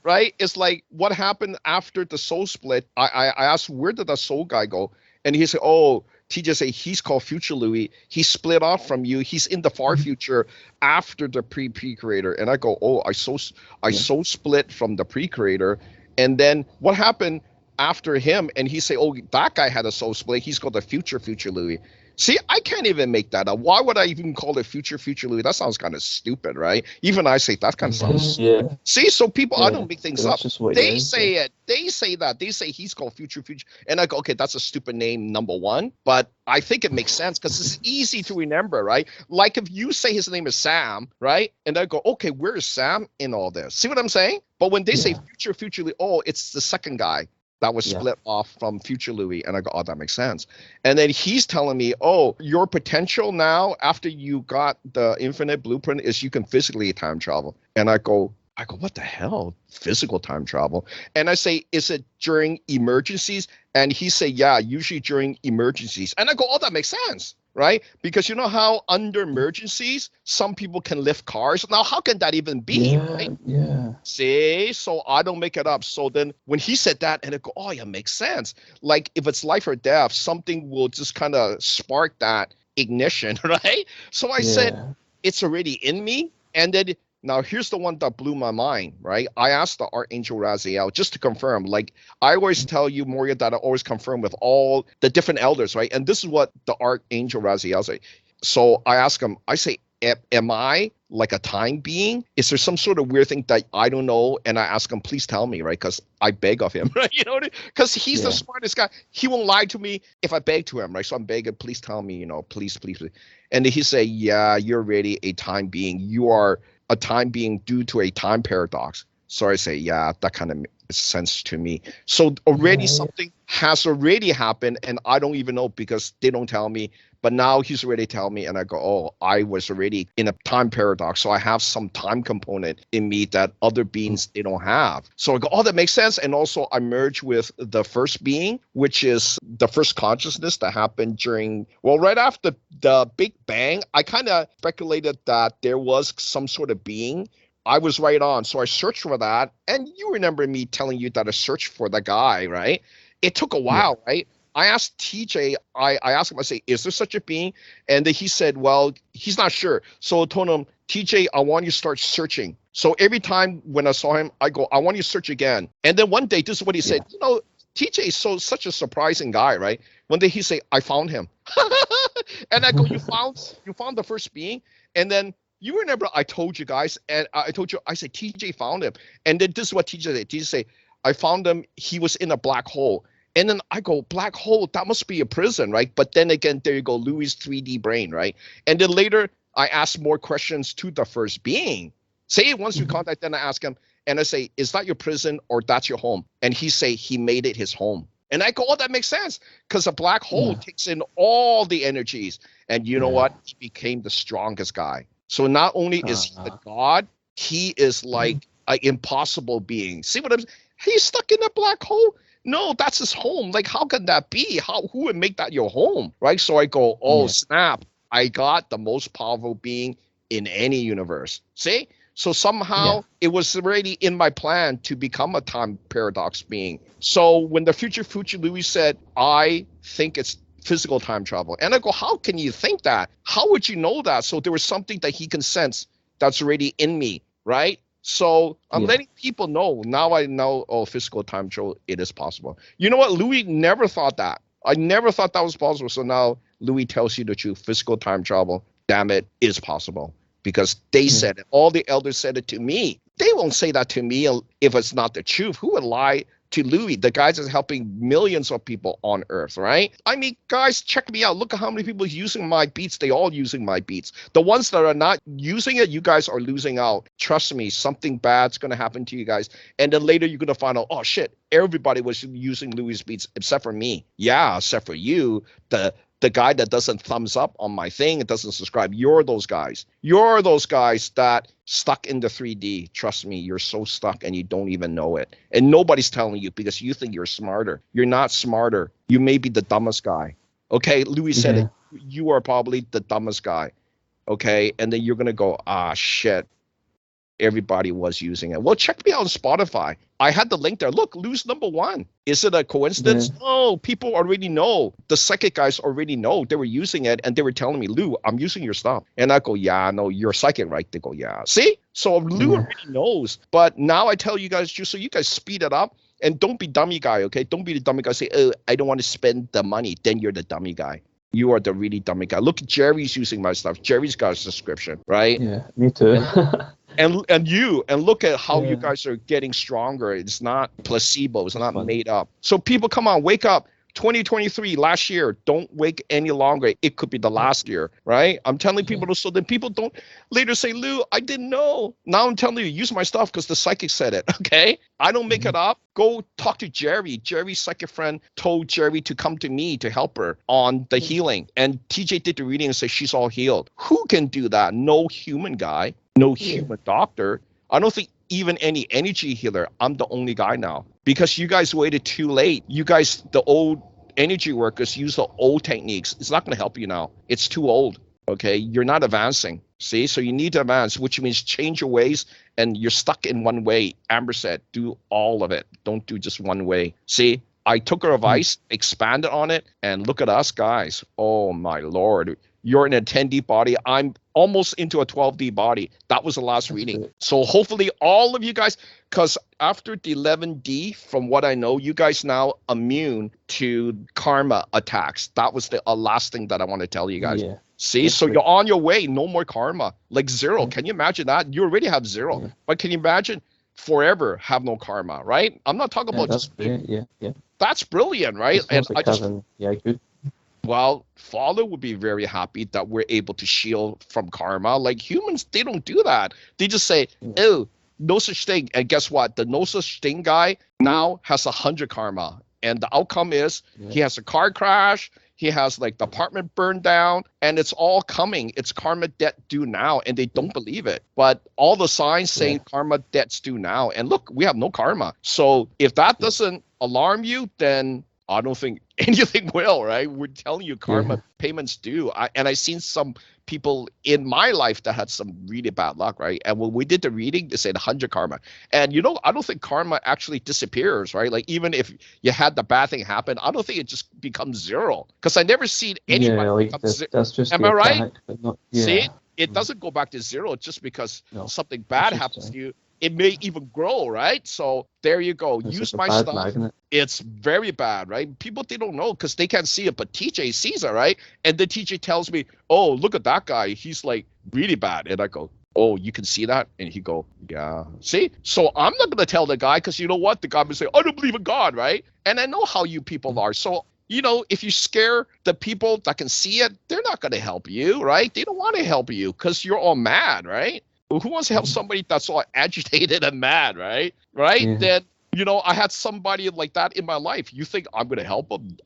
right? It's like, what happened after the soul split? I asked, where did the soul guy go? And he said, oh, TJ said he's called Future Louis. He split off from you. He's in the far future after the pre-creator. And I go, oh, I soul split from the pre-creator. And then what happened after him? And he say, oh, that guy had a soul split. He's called the Future Louis. See, I can't even make that up. Why would I even call it Future Louis? That sounds kind of stupid, right? Even I say that kind of sounds stupid. Yeah. See, so people, I don't make things up. They say it. it. They say that. They say he's called Future. And I go, okay, that's a stupid name, number one. But I think it makes sense, because it's easy to remember, right? Like if you say his name is Sam, right? And I go, okay, where is Sam in all this? See what I'm saying? But when they say Future Louis, oh, it's the second guy that was split off from Future Louis. And I go, oh, that makes sense. And then he's telling me, oh, your potential now after you got the infinite blueprint is you can physically time travel. And I go, what the hell? Physical time travel? And I say, is it during emergencies? And he say, yeah, usually during emergencies. And I go, oh, that makes sense. right? Because you know how under emergencies, some people can lift cars. Now, how can that even be, right? Yeah. See, so I don't make it up. So then when he said that, and I go, oh, yeah, makes sense. Like if it's life or death, something will just kind of spark that ignition, right? So I said, Yeah. it's already in me. And then now here's the one that blew my mind, right? I asked the Archangel Raziel just to confirm. Like I always tell you, Moria, that I always confirm with all the different elders, right? And this is what the Archangel Raziel say. So I ask him, I say, am I like a time being? Is there some sort of weird thing that I don't know? And I ask him, please tell me, right? Because I beg of him, right? You know, because he's the smartest guy. He won't lie to me if I beg to him, right? So I'm begging, please tell me, you know, please, please, please. And he say, yeah, you're really a time being. You are a time being due to a time paradox. So I say, yeah, that kind of makes sense to me. So already something has already happened, and I don't even know because they don't tell me. But now he's already telling me, and I go, oh, I was already in a time paradox. So I have some time component in me that other beings, they don't have. So I go, oh, that makes sense. And also I merge with the first being, which is the first consciousness that happened during, well, right after the Big Bang. I kind of speculated that there was some sort of being. I was right on. So I searched for that. And you remember me telling you that I searched for the guy, right? It took a while, right? I asked TJ, I asked him, I say, is there such a being? And then he said, well, he's not sure. So I told him, TJ, I want you to start searching. So every time when I saw him, I go, I want you to search again. And then one day, this is what he said, you know, TJ is such a surprising guy, right? One day he say, I found him. And I go, you found the first being? And then you remember I told you guys, and I told you, I said, TJ found him. And then this is what TJ said. TJ say, I found him, he was in a black hole. And then I go, black hole, that must be a prison, right? But then again, there you go, Louis' 3D brain, right? And then later, I ask more questions to the first being. Say once we contact, then I ask him, and I say, is that your prison or that's your home? And he say, he made it his home. And I go, oh, that makes sense, because a black hole takes in all the energies. And you know what? He became the strongest guy. So not only is he the god, he is like an impossible being. See what I'm saying? He's stuck in a black hole. No, that's his home. Like, how can that be? Who would make that your home, right? So I go, oh, snap. I got the most powerful being in any universe. See? So somehow it was already in my plan to become a time paradox being. So when the future Louis said, I think it's physical time travel. And I go, how can you think that? How would you know that? So there was something that he can sense that's already in me, right? So I'm letting people know. Now I know, oh, physical time travel, it is possible. You know what? Louis never thought that. I never thought that was possible. So now Louis tells you the truth. Physical time travel, damn it, is possible. Because they said it. All the elders said it to me. They won't say that to me if it's not the truth. Who would lie to Louis, the guy that's helping millions of people on Earth, right? I mean, guys, check me out. Look at how many people are using my beats. They all using my beats. The ones that are not using it, you guys are losing out. Trust me, something bad's going to happen to you guys. And then later you're going to find out, oh, shit, everybody was using Louis' beats except for me. Yeah, except for you, the guy that doesn't thumbs up on my thing, it doesn't subscribe. You're those guys. You're those guys that stuck in the 3D. Trust me, you're so stuck and you don't even know it. And nobody's telling you because you think you're smarter. You're not smarter. You may be the dumbest guy. Okay, Louis said it. You are probably the dumbest guy. Okay, and then you're going to go, ah, shit. Everybody was using it. Well, check me out on Spotify. I had the link there. Look, Lou's #1. Is it a coincidence? No, people already know. The psychic guys already know. They were using it and they were telling me, Lou, I'm using your stuff. And I go, yeah, no, you're psychic, right? They go, yeah. See? So Lou already knows. But now I tell you guys, just so you guys speed it up and don't be dummy guy, okay? Don't be the dummy guy. Say, oh, I don't want to spend the money. Then you're the dummy guy. You are the really dummy guy. Look, Jerry's using my stuff. Jerry's got a subscription, right? Yeah, me too. And look at how you guys are getting stronger. It's not placebo. It's not made up. So people, come on, wake up. 2023, last year, don't wait any longer. It could be the last year, right? I'm telling people so that people don't later say, Lou, I didn't know. Now I'm telling you, use my stuff because the psychic said it, okay? I don't make it up. Go talk to Jerry. Jerry's psychic friend told Jerry to come to me to help her on the healing. And TJ did the reading and said she's all healed. Who can do that? No human guy, no human doctor. I don't think even any energy healer. I'm the only guy now because you guys waited too late. You guys, the old energy workers use the old techniques. It's not going to help you now. It's too old. Okay, you're not advancing. See, so you need to advance, which means change your ways, and you're stuck in one way. Amber said, do all of it. Don't do just one way. See, I took her advice, expanded on it, and look at us, guys. Oh my Lord. You're in a 10D body. I'm almost into a 12D body. That was the last reading. So hopefully all of you guys, because after the 11D, from what I know, you guys now immune to karma attacks. That was the last thing that I want to tell you guys. Yeah. See, so you're on your way. No more karma. Like zero. Can you imagine that? You already have zero. Yeah. But can you imagine forever have no karma, right? I'm not talking about just... Yeah. That's brilliant, right? And like good. Well, Father would be very happy that we're able to shield from karma. Like humans, they don't do that. They just say, oh, no such thing. And guess what? The no such thing guy now has 100 karma. And the outcome is he has a car crash. He has like the apartment burned down, and it's all coming. It's karma debt due now, and they don't believe it. But all the signs saying karma debt's due now. And look, we have no karma. So if that doesn't alarm you, then I don't think anything will, right? We're telling you karma payments due. I seen some people in my life that had some really bad luck, right? And when we did the reading, they said 100 karma. And I don't think karma actually disappears, right? Like even if you had the bad thing happen, I don't think it just becomes zero. Because I never seen anybody become zero. That's just Am I right? Not, See, it doesn't go back to zero just because something bad happens to you. It may even grow, right? So there you go. Use my stuff. Magnet. It's very bad, right? People, they don't know because they can't see it, but TJ sees it, right? And the TJ tells me, oh, look at that guy. He's like really bad. And I go, oh, you can see that? And he go, yeah. See? So I'm not going to tell the guy because you know what? The guy will say, I don't believe in God, right? And I know how you people are. So, if you scare the people that can see it, they're not going to help you, right? They don't want to help you because you're all mad, right? Who wants to help somebody that's all agitated and mad, right? Yeah. Then, I had somebody like that in my life. You think I'm going to help him?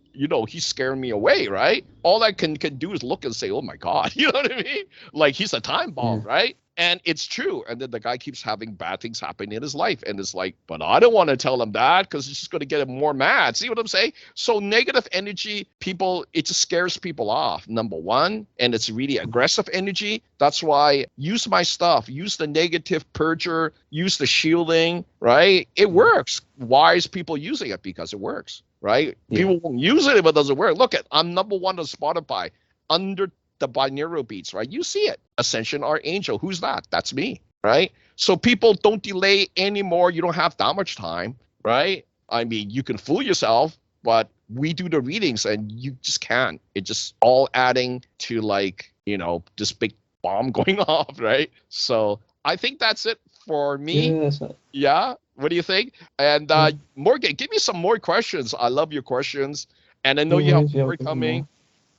He's scaring me away, right? All I can do is look and say, oh my God, you know what I mean? Like he's a time bomb, right? And it's true. And then the guy keeps having bad things happen in his life. And it's like, but I don't want to tell him that because it's just going to get him more mad. See what I'm saying? So negative energy, people, it just scares people off, number one. And it's really aggressive energy. That's why use my stuff. Use the negative purger. Use the shielding, right? It works. Why is people using it? Because it works, right? Yeah. People won't use it if it doesn't work. Look, I'm number one on Spotify under the binaural beats, right? You see it. Ascension-ArchAngel. Who's that? That's me, right? So people don't delay anymore. You don't have that much time, right? I mean, you can fool yourself, but we do the readings and you just can't. It's just all adding to like, this big bomb going off, right? So I think that's it for me. Yeah. What do you think? And Morgan, give me some more questions. I love your questions. And I know you have more coming.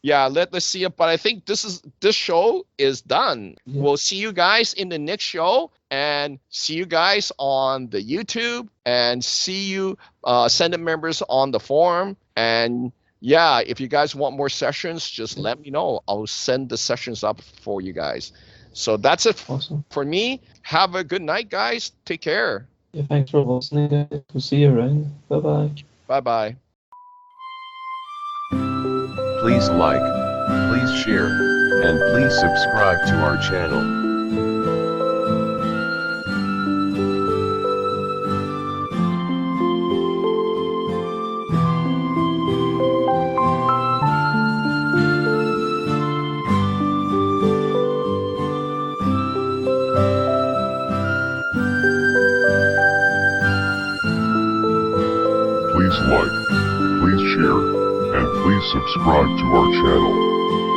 Yeah, let's see it. But I think this show is done. Yeah. We'll see you guys in the next show and see you guys on the YouTube and see you Ascendant members on the forum. And yeah, if you guys want more sessions, just let me know. I'll send the sessions up for you guys. So that's it for me. Have a good night, guys. Take care. Yeah, thanks for listening. We'll see you around. Bye-bye. Bye-bye. Please like, please share, and please subscribe to our channel. Please like, please share, and please subscribe to our channel.